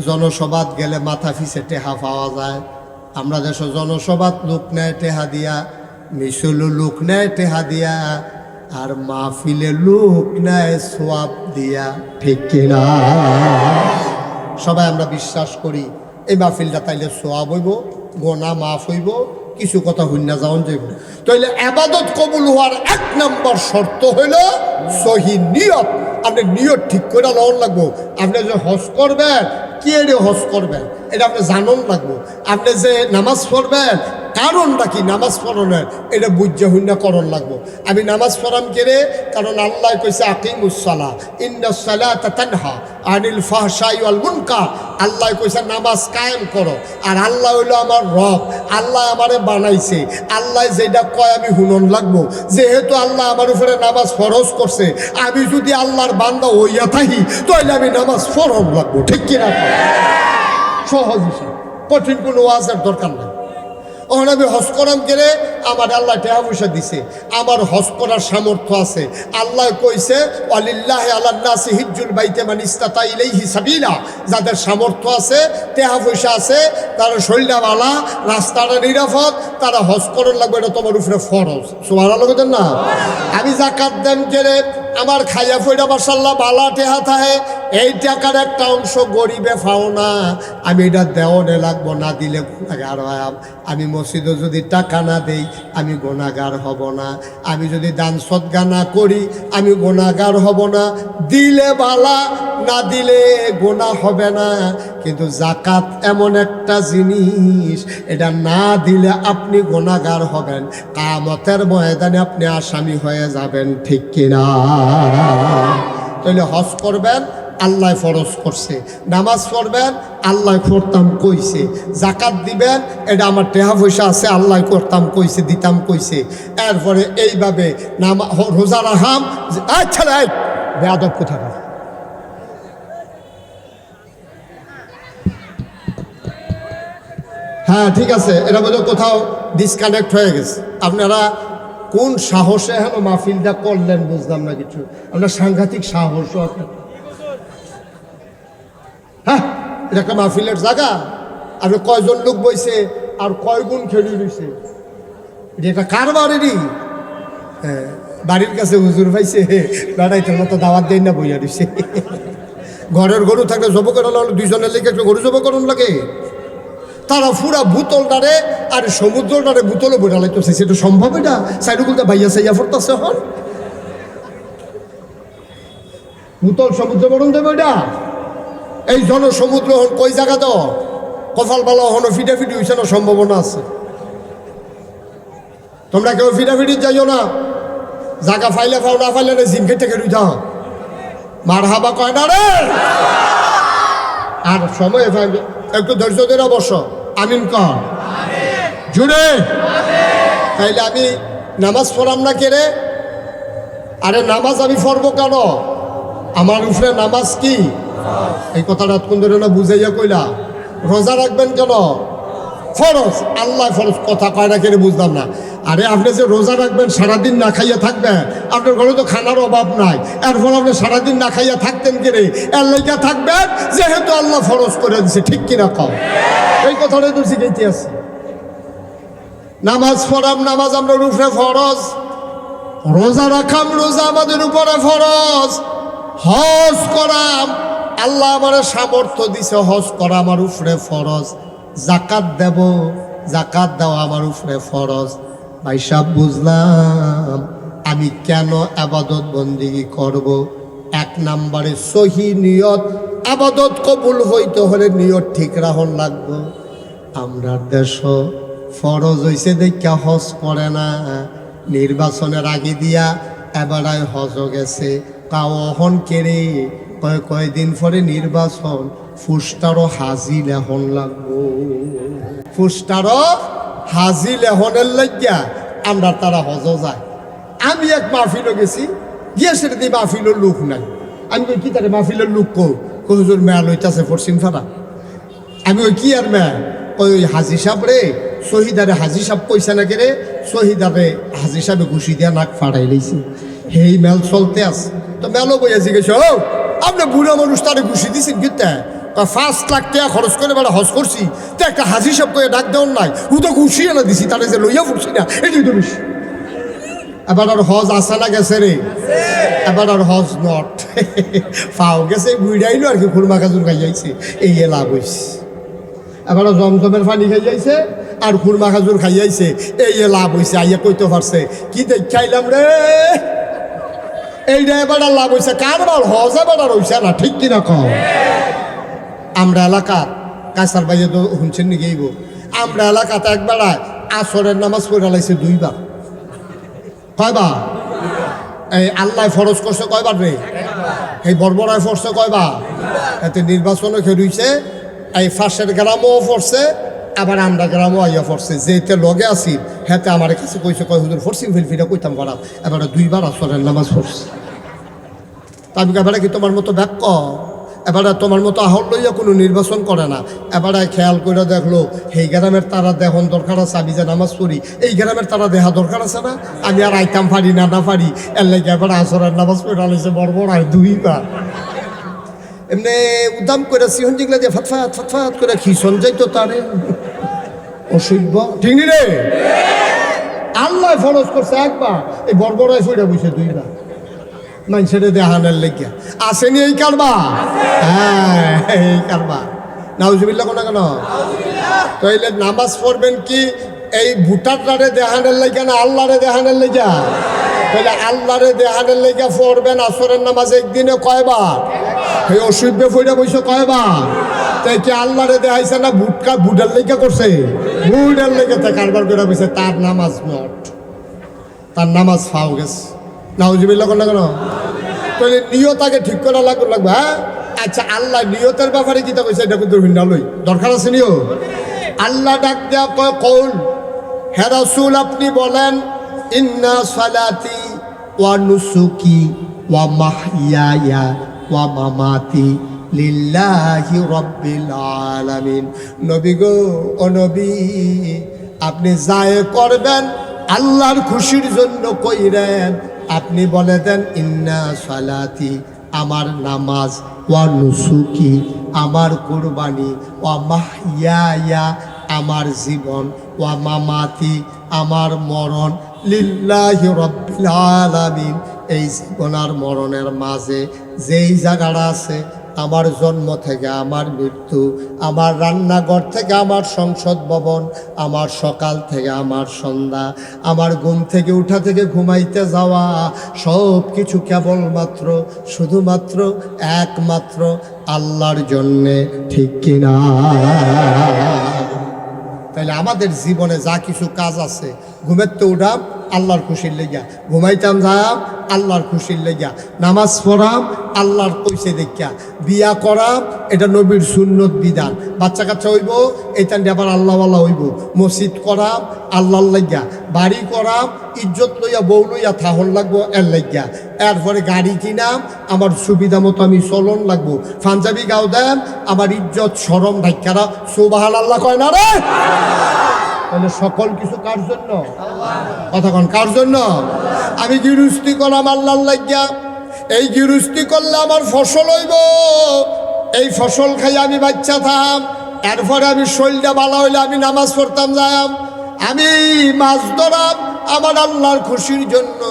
জনসভাত গেলে মাথা ফিসে টেহা পাওয়া যায়। আমরা দেশে জনসভাত লোক নেয় টেহা দিয়া, মিছলু লোক নেয় টেহা দিয়া, আর মাহফিলে লোক নেয় সোয়াব দিয়া, ঠিক কিনা? সবাই আমরা বিশ্বাস করি এই মাহফিলটা তাইলে সোয়াব হইব, গোনা মাফ হইব, কিছু কথা হইনা যাওয়ান যাইব। তাইলে আবাদত কবুল হওয়ার এক নম্বর শর্ত হইল সহি নিয়ত। আপনি নিয়ত ঠিক করে লওয়ার লাগবো। আপনি যে হজ করবেন, কি এর হজ করবেন এটা আপনি জানুন লাগবো। আপনি যে নামাজ পড়বেন, কারণটা কি নামাজ পড়নের এটা বুঝা হুন্না করণ লাগবো। আমি নামাজ পড়াম কেড়ে কারণ আল্লাহ কইছে আকিমুসসালাহ ইন্নাস সালাতা তানহা আনিল ফাহশাই ওয়াল মুনকার। আল্লাহ কইছে নামাজ কায়েম করো। আর আল্লাহ হইলো আমার রব, আল্লাহ আমারে বানাইছে, আল্লাহ যেটা কয় আমি হুনন লাগবো। যেহেতু আল্লাহ আমার উপরে নামাজ ফরজ করছে, আমি যদি আল্লাহর বান্দা হইয়া থাকি তাহলে আমি নামাজ ফরজ লাগবো। ঠিক কিনা? সহজ হিসাব, কঠিন কোনো ওয়াজের দরকার নাই। ওখানে আমি হজ করাম গেলে আমার আল্লাহ টাকা পয়সা দিছে, আমার হজ করার সামর্থ্য আছে। আল্লাহ কইছে ওয়ালিল্লাহি আলান নাসি হিজ্জুল বাইতি মান ইসতাতা ইলাইহি সাবিলা। যাদের সামর্থ্য আছে, টাকা পয়সা আছে, তারা শরীরটা ভালো, রাস্তাটা নিরাপদ, তারা হজ করার লাগবে, এটা তোমার উপরে ফরজ। সুবহানাল্লাহ বলেন না? আমি জাকাত দেন গেলে আমার খাইয়া ফইরা মাশাআল্লাহ বালা টেহা থাহে, এই টাকার একটা অংশ গরিবে পাও না, আমি এটা দেওয়ানে লাগবো, না দিলে গুণাগার হয়। আমি মসজিদে যদি টাকা না দেই আমি গুণাগার হব না, আমি যদি দান সদকা না করি আমি গুণাগার হব না। দিলে বালা, না দিলে গুনাহ হবে না। কিন্তু জাকাত এমন একটা জিনিস, এটা না দিলে আপনি গুনাহগার হবেন, কিয়ামতের ময়দানে আপনি আসামি হয়ে যাবেন। ঠিক কিনা? তাহলে হজ করবেন, আল্লাহ ফরজ করছে। নামাজ পড়বেন, আল্লাহ করতাম কইছে। জাকাত দিবেন, এটা আমার টাকা পয়সা আছে, আল্লাহ করতাম কইছে, দিতাম কইছে। এরপরে এইভাবে রোজা রাখাম। আচ্ছা বেয়াদব কোথাকার। হ্যাঁ ঠিক আছে, এটা বোধহয় কোথাও ডিসকানেক্ট হয়ে গেছে। আপনারা কোন সাহসে হেন মাহফিলটা করলেন বুঝলাম না কিছু। আপনার সাংঘাতিক সাহস আছে। হ্যাঁ, এটা একটা মাহফিলের জায়গা। আপনি কয়জন লোক বইছে আর কয় গুণ খেলি রয়েছে, এটা একটা কার বাড়িরই। হ্যাঁ, বাড়ির কাছে হুজুর পাইছে, বেড়াইতে মতো দাওয়াত দেয় না, বইয়া দিছে। ঘরের গরু থাকলে জব করানো হলো, দুইজনের লেগে একটা গরু জব করানো লাগে। তারা পুরা বোতলটারে আর সমুদ্রটারে বোতলে বইটা লাগতেছে, সেটা সম্ভব? এটা সাইডুকুলটা ভাইয়া সাইয়া ফোরতেছে। হন বোতল সমুদ্র বরণ দেবে এটা। এই জনসমুদ্র হন কই জায়গা দাও, কপাল ভালো হন ফিটাফিটি হয়েছে না, সম্ভাবনা আছে। তোমরা কেউ ফিটাফিটি যাইও না, জায়গা ফাইলে ফাও, না ফাইলে না জিম খেতে খেলু যাও। মার হাবা কয় না রে। আর সময় একটু ধৈর্য ধরে বসো। আমিন কর জুড়ে। তাইলে আমি নামাজ পড়াম না কেড়ে? আরে নামাজ আমি পড়বো কেন? আমার উপরে নামাজ কি? এই কথাটা কোন ধরে না বুঝাইয়া কইলা। রোজা রাখবেন কেন? ফরজ, আল্লাহ ফরজ। কথা কয় না কেড়ে বুঝলাম না। আরে আপনি যে রোজা রাখবেন, সারাদিন না খাইয়া থাকবেন, আপনার ঘরে তো খানার অভাব নাই, এরপর আপনি সারাদিন না খাইয়া থাকতেন কেড়ে? এর লাইগা থাকবেন যেহেতু আল্লাহ ফরজ করে দিছে। ঠিক কিনা কও? এই কথাটাই তো শিখাইতে আছে। নামাজ পড়াম, নামাজ আমরা উপরে ফরজ। রোজা রাখাম, রোজা আমাদের উপরে ফরজ। হজ করাম, আল্লাহ আমার সামর্থ্য দিছে, হজ করা আমার উপরে ফরজ। জাকাত দেব, জাকাত দেওয়া আমার উপরে ফরজ। ভাই সাহেব, বুঝলাম আমি কেন আবাদত বন্দেগী করব। এক নম্বরে সহি নিয়ত। আবাদত কবুল হইতে হলে নিয়ত ঠিক রাখন লাগবে। আমরা দেশ ফরজ হইছে দেখা হজ করে না, নির্বাচনের আগে দিয়া এবারায় হজ গেছে, তাও অহন কেড়ে কয়দিন পরে নির্বাচন, ফুস্টারও হাজি লেহন লাগবো। ফুস্টারও হাজি লেহনের লাগিয়া আমরা তারা হজ যায়। আমি এক মাহফিলও গেছি, গিয়ে সেটা দিয়ে মাহফিলের লোক নাই। আমি ওই কি তারে মাহফিলের লোক হুজুর মেয়া লইতাছে পশ্চিম ফাড়া। আমি ওই কি আর মেয়া ওই হাজি সাহেব রে, শহীদারে হাজি সাহেব কইসা না রে, শহীদারে হাজি সাহেবে ঘুষি দিয়া নাক ফাড়াই লইছে। হেই মেল চলতে আছে, তো মেলও বইয়া জিজ্ঞেস, ও আপনি বুড়া মানুষ তারে ঘুষি দিছেন কিন্তু 5 লাখ টাকা খরচ করে বেড়া হজ করছি, তো একটা হাজি সাহেব করে ডাক দেওয়ার নাই, ও তো ঘুষি এনে দিছি, তারে যে লইয়া ফুটছি না, এটাই তো বেশি। এবার আর হজ আসা না গেছে রে, এবার আর হজ নট ফাও গেছে, বুড়াইলো আর কি, খুরমা খাজুর খাই যাইছে, এই লাভ হয়েছে। এবার জমজমের পানি খাই যাইছে আর খুরমা খাজুর খাই যাইছে, এই লাভ হয়েছে। আইয়া কইতে পারছে কি দেখাইলাম রে, এইটা এবার লাভ হয়েছে। কার বল হজ এবার হইছে না। ঠিক কিনা কম? আমরা এলাকার কাছার বাইরে তো শুনছেন নাকি? আমরা এলাকাতে এক বেড়ায় আসরের নামাজ পড়ে লাইছে দুইবার। কয়বার? এই আল্লাহ ফরজ করছে কয়বার রে? এই বর্বরায় ফরছে কয়বার? এতে নির্বাচনও খেলুইছে, এই ফাঁসের গ্রামও ফরছে, আবার আমরা গ্রামও আইয়া ফরছে। যেতে লগে আছি হেতে আমার কাছে কইছে, কয় হুজুর ফরসি ফিলফিটা কইতাম পারাম, এবারে দুইবার আসরের নামাজ পড়ছে। আমি এবারে কি তোমার মতো ব্যাক, এবারে তোমার মতো আহল লইয়া কোনো নির্বাচন করে না। এবারে খেয়াল করে দেখলো এই গ্রামের তারা দেখন দরকার আছে, আমি যে নামাজ পড়ি এই গ্রামের তারা দেহা দরকার আছে না, আমি আর আইতাম পারি না পারি, এর লাগে এবারে আসরের নামাজ পড়ে আলাইছে বড় দুইবার। এমনি উদাম করে সিহন জিগলা দিয়ে ফাতফাত করে খিসন যাইতো তারে অসভ্য, ঠিক নি রে? আল্লাহ ফরজ করছে একবার, এই বড়ায় ফইরা বসে দুইবার মানুষের দেহানের লেগে আসেনি এই কারবা। হ্যাঁ এই কারবা নাউজুবিল্লাহ কোনা কেন? তাইলে নামাজ পড়বেন কি এই ভুটারটারে দেহানের লেগে না আল্লাহরে দেহানের লেগে? তাহলে আল্লাহরে দেহানের লেগে পড়বেন আসরের নামাজ একদিনে কয়বার? এই অসুবিধে ফইরা বসে কয়বার? তাই কি আল্লাহরে দেখাইছে না বুটের লেগে করছে? বুটের লেগে তা কারবার করে বসে, তার নামাজ নট, তার নামাজ ফাও গেছে। নাউজুবিল্লাহ কোনা কেন? তাহলে নিয়তাকে ঠিক করা লাগবে। হ্যাঁ আচ্ছা, আল্লাহ নিয়তের ব্যাপারে কি তা কইছে এটা কিন্তু ভিন্নালই দরকার আছে নিও। আল্লাহ ডাক দেয়া কয় কৌল, হে রাসূল আপনি বলেন, ইন্না সালাতি ওয়া নুসুকি ওয়া মাহইয়ায়া ওয়া মামাতি লিল্লাহি রাব্বিল আলামিন। নবী গো, ও নবী, আপনি যায় করবেন আল্লাহর খুশির জন্য কইরেন। আপনি বলে দেন ইন্না সালাতি আমার নামাজ, ওয়া নুসুকি আমার কুরবানি, ওয়া মাহইয়ায়া আমার জীবন, ওয়া মামাতি আমার মরণ, লিল্লাহি রাব্বিল আলামিন। এই জীবন আর মরণের মাঝে যেই জায়গাটা আছে, আমার জন্ম থেকে আমার মৃত্যু, আমার রান্নাঘর থেকে আমার সংসদ ভবন, আমার সকাল থেকে আমার সন্ধ্যা, আমার ঘুম থেকে উঠা থেকে ঘুমাইতে যাওয়া, সব কিছু কেবলমাত্র শুধুমাত্র একমাত্র আল্লাহর জন্যে, ঠিক কিনা? তাইলে আমাদের জীবনে যা কিছু কাজ আছে, ঘুমেতে উঠাম আল্লাহর খুশির লেগা, ঘুমাইতাম যাম আল্লাহর খুশির লেগা, নামাজ পড়াম আল্লাহর কইছে দেখা, বিয়া করাম এটা নবীর সুন্নত বিধান, বাচ্চা কাচ্চা হইব এটা আবার আল্লাহওয়ালা হইব, মসজিদ করাম আল্লাহর লেগা, বাড়ি করাম ইজ্জত লইয়া বউ লইয়া থাহন লাগবো এর লেগা, এরপরে গাড়ি কিনাম আমার সুবিধা মতো আমি চলন লাগবো, পাঞ্জাবি গাও দেন আমার ইজ্জত সরম ঢাক্কারা সুবহানাল্লাহ কয় না রে? তাহলে সকল কিছু কার জন্য? কথা কন, কার জন্য? আমি গৃহস্থী করলাম আল্লাহর লাগিয়া, এই গৃহস্থী করলে আমার ফসল হইব, এই ফসল খাই আমি বাচ্চা থাম, এরপরে আমি শরীরটা ভালো হইলে আমি নামাজ পড়তাম যাম, আমি মাছ ধরাম আমার আল্লাহর খুশির জন্য,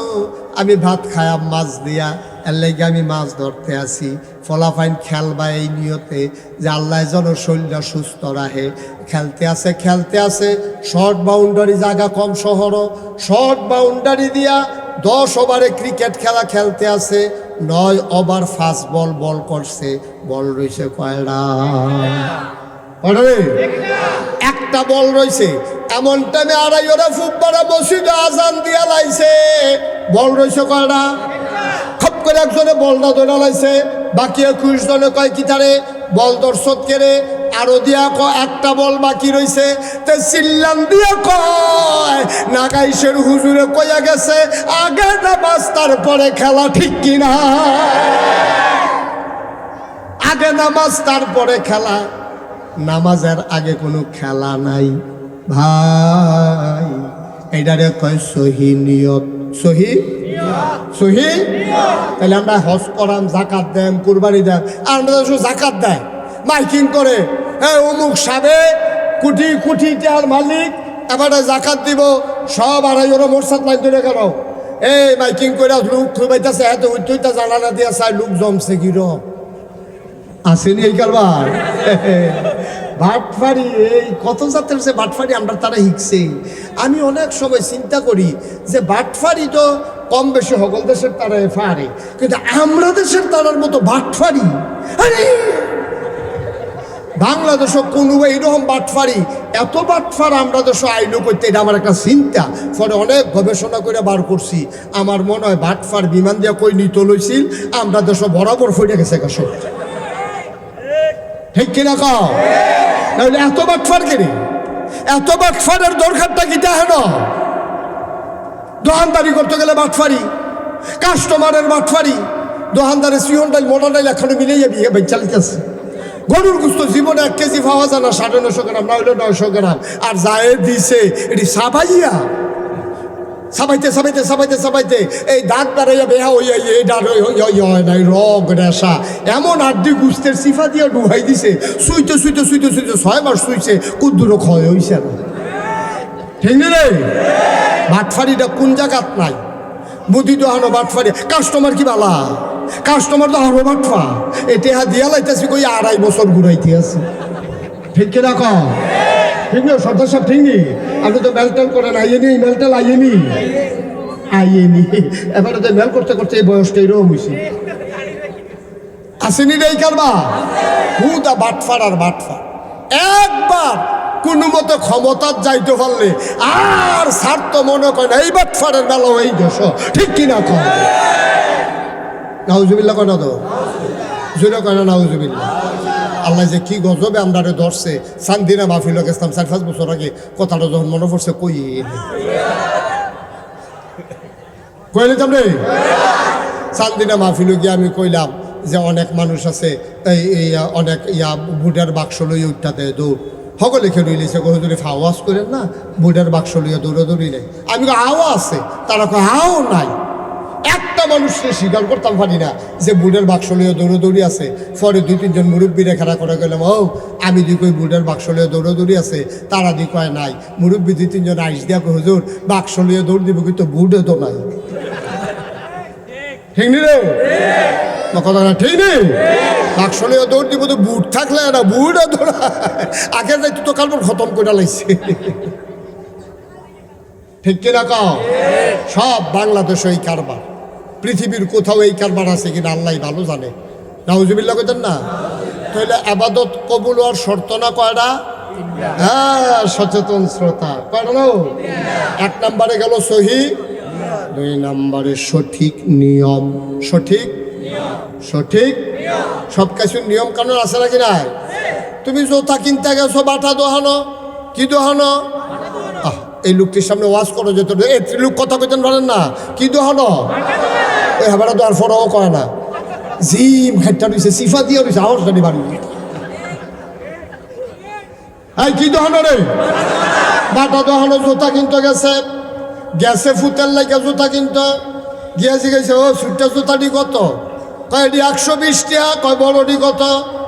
আমি ভাত খায়াম মাছ দিয়া, এর লাগে আমি মাছ ধরতে আসি, ফলাফাইন খেলবা এই নিয়তে যে আল্লাহ যেন শরীরটা সুস্থ রাখে। খেলতে আছে শর্ট বাউন্ডারি, জায়গা কম শহর, শর্ট বাউন্ডারি দিয়া 10 ওভারে ক্রিকেট খেলা খেলতে আছে, 9 ওভার ফাস্ট বল করছে, বল রয়েছে কয়টা? একটা বল রয়েছে। এমন টাইমে আড়াই ওরা ফুটবলে মসজিদে আজান দিয়া লাইছে, বল রয়েছে কয়টা? খপ করে একজনে বলটা ধরে লাইছে, বাকি 21 জনে কয় কি তারে বল দর্শক কেড়ে আরো দিয়া একটা বল বাকি রয়েছে, তে চিল্লান দিয়া কয় নাগাইশের হুজুরে কইয়া গেছে আগে নামাজ তারপরে খেলা, ঠিক কিনা? আগে নামাজ তারপরে খেলা, নামাজের আগে কোনো খেলা নাই ভাই, এইটারে কয় সহি নিয়ত। সহি সহি তাহলে আমরা হজ করাম, জাকাত দেন, কুরবানি দেন, আর আমরা জাকাত দেয় মাইকিং করে, অমুক সাবে কোটি কোটি টাকার মালিক, এবারে জাকাত দিব, সব আড়াই ওরা মোরসাদ লাইন ধরে গেল, এই মাইকিং করে লোক খুবাইতেছে, এত উইটা জানালা দিয়া চাই লোক জমছে কিরম আসেনি এই কারবার। বাটফারি, এই কত জাতের যে বাটফারি আমরা তারা শিখছে। আমি অনেক সময় চিন্তা করি যে বাটফারি তো কম বেশি সকল দেশের তারা পারে, কিন্তু আমরা দেশের তারার মতো বাটফারি, আরে বাংলাদেশও কোনো এইরকম বাটফারি এত বাটফার আমরা দেশ আইলো করতে, এটা আমার একটা চিন্তা। পরে অনেক গবেষণা করে বার করছি, আমার মনে হয় বাটফার বিমান দিয়া কই নিত লইছিল, আমরা দেশ বরাবর ফইরে গেছে কাছে, ঠিক কিনা কও? নাহলে এত বাটফার কেন? এত বাটফারের দরকারটা কি হেন? দোকানদারি করতে গেলে বাটফারি, কাস্টমারের বাটফারি, দোকানদারের সিয়ন ডাইল মোটর ডাইল এখনো মিলে যাবি চালিতেছে। গরুর গুস্ত জীবনে 1 কেজি পাওয়া যায় না, 950 গ্রাম না হইলে 900 গ্রাম, আর যায় দিছে এটি সাবাইয়া সাবাইতে সাবাইতে সাবাইতে সাবাইতে এই দাঁত বেড়াইয়া বেহা হইয়া নাই রগ রেশা এমন আড্ডি গুস্তের সিফা দিয়ে ডুবাই দিছে, শুইতে শুইতে শুইতে শুইতে 6 মাস শুইছে, কুদ্দুরও ক্ষয় হইছে না, ঠিক রে? বাটফারিটা কোন জায়গাত নাই? মুদি দোহানো বাটফারি, কাস্টমার কি বালা? কাস্টমার তো আরো বাটফা, এটা দিয়া লাইতেছি কই 2.5 বছর ঘুরাইতে আছে, ঠিক কিনা কও? ঠিক না সর্দার সাহেব? ঠিক নি? আপনি তো মেলটেল করেন, আইয়েনি মেলটেল আইয়েনি আইয়েনি, এবারে তো মেল করতে করতে এই বয়সটা এরকম হয়েছে, আসেনি রে? এই কারবা হুদা বাটফার আর বাটফার। একবার কোনো মতো ক্ষমতার যাইতে পারলে আর স্বার্থ মনে করে না, এই বাটফারের বেলাও এই দোষ, ঠিক কিনা কয়? নাউজুবিল্লাহ কয় না তো? জোরে কয় না নাউজুবিল্লাহ? আল্লাহ যে কি গজবে আমরা ধরছে। সান্দিনা মাহফিল গেছিলাম 4-5 বছর আগে, কথাটা যখন মনে পড়ছে কইলাম রে সান্দিনা মাহফিল গিয়ে আমি কইলাম যে অনেক মানুষ আছে এই অনেক বুডার বাক্স লইয়া উঠা দেয় দৌড়, সকলে খেয়ে রইলেছে, কহজুরি আওয়াজ করেন না, বুডার বাক্স লইয়া দৌড়াদৌড়ি নেই। আমি আওয়া আছে, তারা কয় হাও নাই। একটা মানুষকে স্বীকার করতাম পারি না যে বুডের বাক্স লইয়া দৌড়াদৌড়ি আছে। পরে 2-3 জন মুরব্বীরা খাড়া করে গেলাম, ও আমি দুই কই বুডের বাক্স লইয়া দৌড়াদৌড়ি আছে, তারা দুই কয় নাই। মুরব্বী 2-3 জন আইস দিয়া কই হুজুর বাক্স লইয়া দৌড় দিব, কিন্তু বুডে তো নাই, ঠিক নি রে? কথা না ঠিক নেই? বাক্স লইয়া দৌড় দিব তো বুট থাকলে না, বুটে দৌড়া আগের যাইতে তো কালবার খতম করে লাইছে, ঠিক কিনা কও? সব বাংলাদেশ এই কারবার, পৃথিবীর কোথাও এই কারবার আছে কিনা আল্লাহ ভালো জানে। নাউজুবিল্লাহ কইতেন না? তাহলে আবাদত কবুল হওয়ার শর্ত না কয়টা? হ্যাঁ, সচেতন শ্রোতা কয়টা? 1 নম্বরে গেল সহি, 2 নম্বরে সঠিক নিয়ম। সঠিক সঠিক সব কিছুর নিয়ম কানুন আছে নাকি নাই? তুমি জোতা কিনতে গেছো, বাটা দোহানো, কি দোহানো? এই লোকটির সামনে ওয়াজ করো, যেত এই লোক কথা কইতেন পারেন না, কি দোহানো? ওই হাবাটা তো আর ফরাও কয় না, জিম খাইটা দিছে, সিফা দিয়ে দিছে, আওয়াজ জানি বাড়ি। এই কি দোহানো রে? বাটা দোহানো। জুতা কিনতে গেছে ফুতের লাগে জুতা কিনতে গিয়েছি, গেছে ও সুটটা জুতাটি কত? কয় এটি 120 টাকা। কয় বড়টি কত?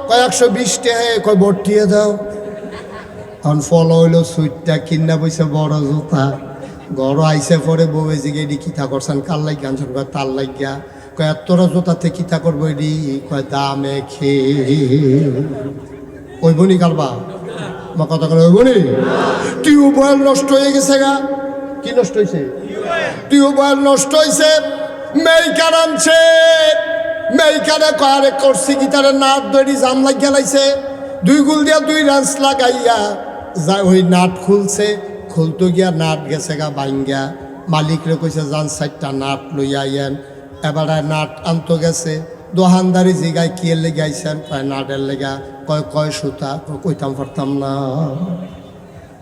কয় 120 টাকা। কয় বটিয়ে দাও। এখন ফল হইল সুইটটা কিনা পয়সা বড় জুতা, ঘর আইসে পরে বউয়ে জিগে এটি কিতা করছেন, কার লাগিয়া আনছেন? কয় তার লাগিয়া। কয় এতটা জুতাতে কিতা করবো এটি? কয় দামে খেয়ে। ওই বনি কালবা আমার কথা করে, ওই বনি টিউবওয়েল নষ্ট হয়ে গেছে গা। কি নষ্ট হয়েছে? টিউবওয়েল নষ্ট হয়েছে, মেইকার আনছে, মেইকারে কয়ারে করছি কি তারে নাট দড়ি জাম লাগিয়া লাইছে, 2 গুল দিয়া 2 রাঞ্চ লাগাইয়া ওই নাট খুলছে, খুলতে গিয়া নাট গেছে গা বাইঙ্গা। মালিকরে কইছে যান 4টা নাট লইয়া আইয়েন। এবারে নাট আনতো গেছে, দোহানদারি জিগায় কি এর লেগে আইসেন? কয় নাটের লেগা। কয় সুতা? কইতাম পারতাম না।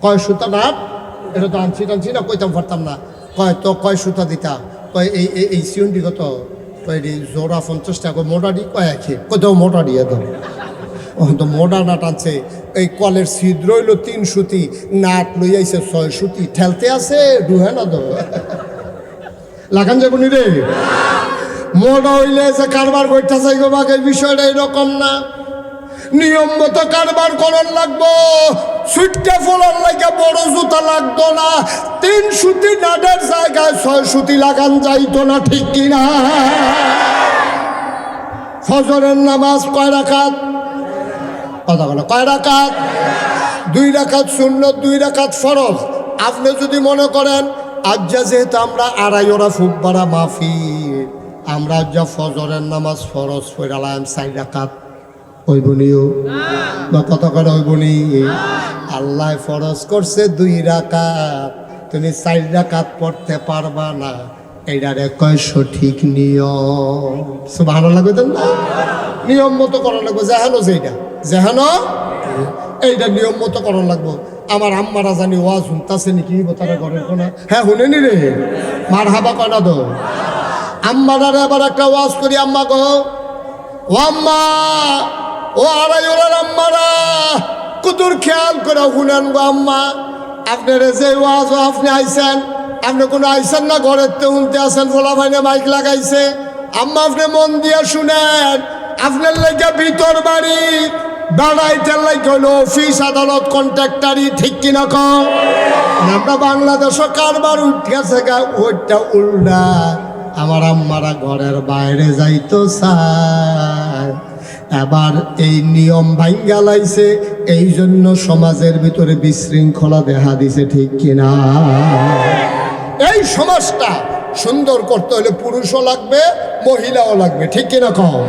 কয় সুতা নাট? এটা তো আনছি না, কইতাম পারতাম না। কয় তো কয় সুতা দিতা? কয় এই সিউন্ডি কত? কয় জোড়া 50 টাকা। মোটাডি? কয় একই। কোথাও মোটা দিয়ে দাও। তো মোটা নাট আনছে, এই কলের ছিদ্র হইল 3 সুতি, নাট লই আইছে 6 সুতি, ঠেলতে আছে ডুহে না তো লাগান যাবো নি রে। মোটা হইলে যে কারবার করতে চাই গো বাকি, বিষয়টা এরকম না। নিয়ম মতো কারবার করার লাগবো। সুইটটা ফলার লাগে বড় জুতা লাগতো না, 3 সুতি নাটের জায়গায় 6 সুতি লাগান যাইতো না, ঠিক কিনা? ফজরের নামাজ কয় রাকাত? কথা বলো, কয় রাকাত? 2 রাকাত সুন্নত, 2 রাকাত ফরজ। আপনি যদি মনে করেন আজ যেহেতু আমরা 2.5 ফুটবাড়া মাহফিল, আমরা যা ফজরের নামাজ ফরজ পড়ালাম 4 রাকাত, হইবনিও বা কত করে হইবনি? আল্লাহ ফরজ করছে 2 রাকাত, তুমি 4 রাকাত পড়তে পারবা না, এইটারে কয় সঠিক নিয়ম। সুবহানাল্লাহ কইতেন না? নিয়ম মতো করা লাগবে, যেহেন এইটা নিয়ম মতো করা লাগবো। আমার আম্মারা জানি ওয়াজ শুনতাছে নাকি তারা ঘরের কোনা? হ্যাঁ শুনেনি রে, মার হাবা কয় না তো? আম্মারা এবার একটা ওয়াজ করি। আম্মা গো, ও আম্মা, ও আড়াইওয়ালার আম্মারা, কুতুর খেয়াল করে শুনেন গো আম্মা। আপনার যে ওয়াজ আপনি আইছেন, আপনি কোনো আইছেন না, ঘরের তে শুনতে আসেন, ফোলা ভাইনে মাইক লাগাইছে। আম্মা আপনি মন দিয়ে শুনেন, আপনার লেগে ভিতর বাড়ি বেড়াইতে লাগে হলো অফিস আদালত কন্ট্রাক্টারি, ঠিক কিনা কম? আমরা বাংলাদেশও কারবার উঠেছে গা, ওইটা উল্টা। আমার আম্মারা ঘরের বাইরে যাইতো চায়, এবার এই নিয়ম ভাঙ্গা লাইছে, এই জন্য সমাজের ভিতরে বিশৃঙ্খলা দেখা দিছে, ঠিক কিনা? এই সমাজটা সুন্দর করতে হলে পুরুষও লাগবে, মহিলাও লাগবে, ঠিক কিনা কম?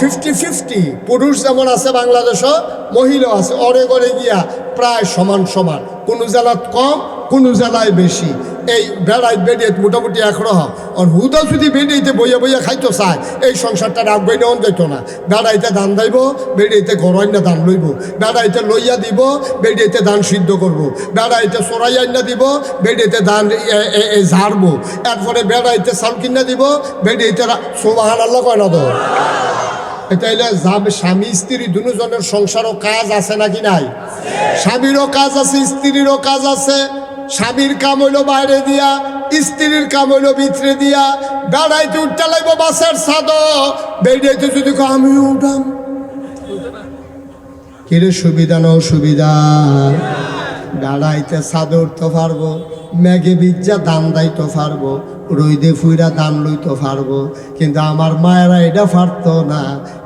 50-50, পুরুষ যেমন আছে বাংলাদেশও, মহিলাও আছে। অরে ঘরে গিয়া প্রায় সমান সমান, কোনো জেলাত কম, কোনো জেলায় বেশি। এই বেড়াই বেড়িয়ে মোটামুটি একরহ। আর হুদা যদি বেড়িয়েতে বইয়া বইয়া খাইতো চায়, এই সংসারটা রাখবই নেওয়া যেত না। বেড়াইতে ধান দাইব, বেড়িয়েতে গড়াইনা ধান লইব, বেড়াইতে লইয়া দিব, বেড়িয়েতে ধান সিদ্ধ করব, বেড়াইতে চড়াই আইনা দিব, বেড়িয়েতে ধান ঝাড়বো, এরপরে বেড়াইতে চাল কিনা দিব, বেড়িয়েতে সুবহানাল্লাহ কয় না তো? এটা হইলে যাবে স্বামী স্ত্রী দুজনের সংসারও কাজ আছে নাকি নাই? স্বামীরও কাজ আছে, স্ত্রীরও কাজ আছে। স্বামীর কাম হইলো বাইরে দিয়া, স্ত্রীর কাম হইলো ভিতরে দিয়া। বেড়াইতে উঠতে লাগব বাসের ছাদ, বেড়াইতে যদি আমিও উঠাম, কিরে সুবিধা না অসুবিধা? বেড়াইতে ছাদ উঠতে পারবো, মেঘে বিজ্জা দান দাইতে পারবো, রইদে ফুইরা দান লইতে পারবো, কিন্তু আমার মায়েরা এটা পারতো না।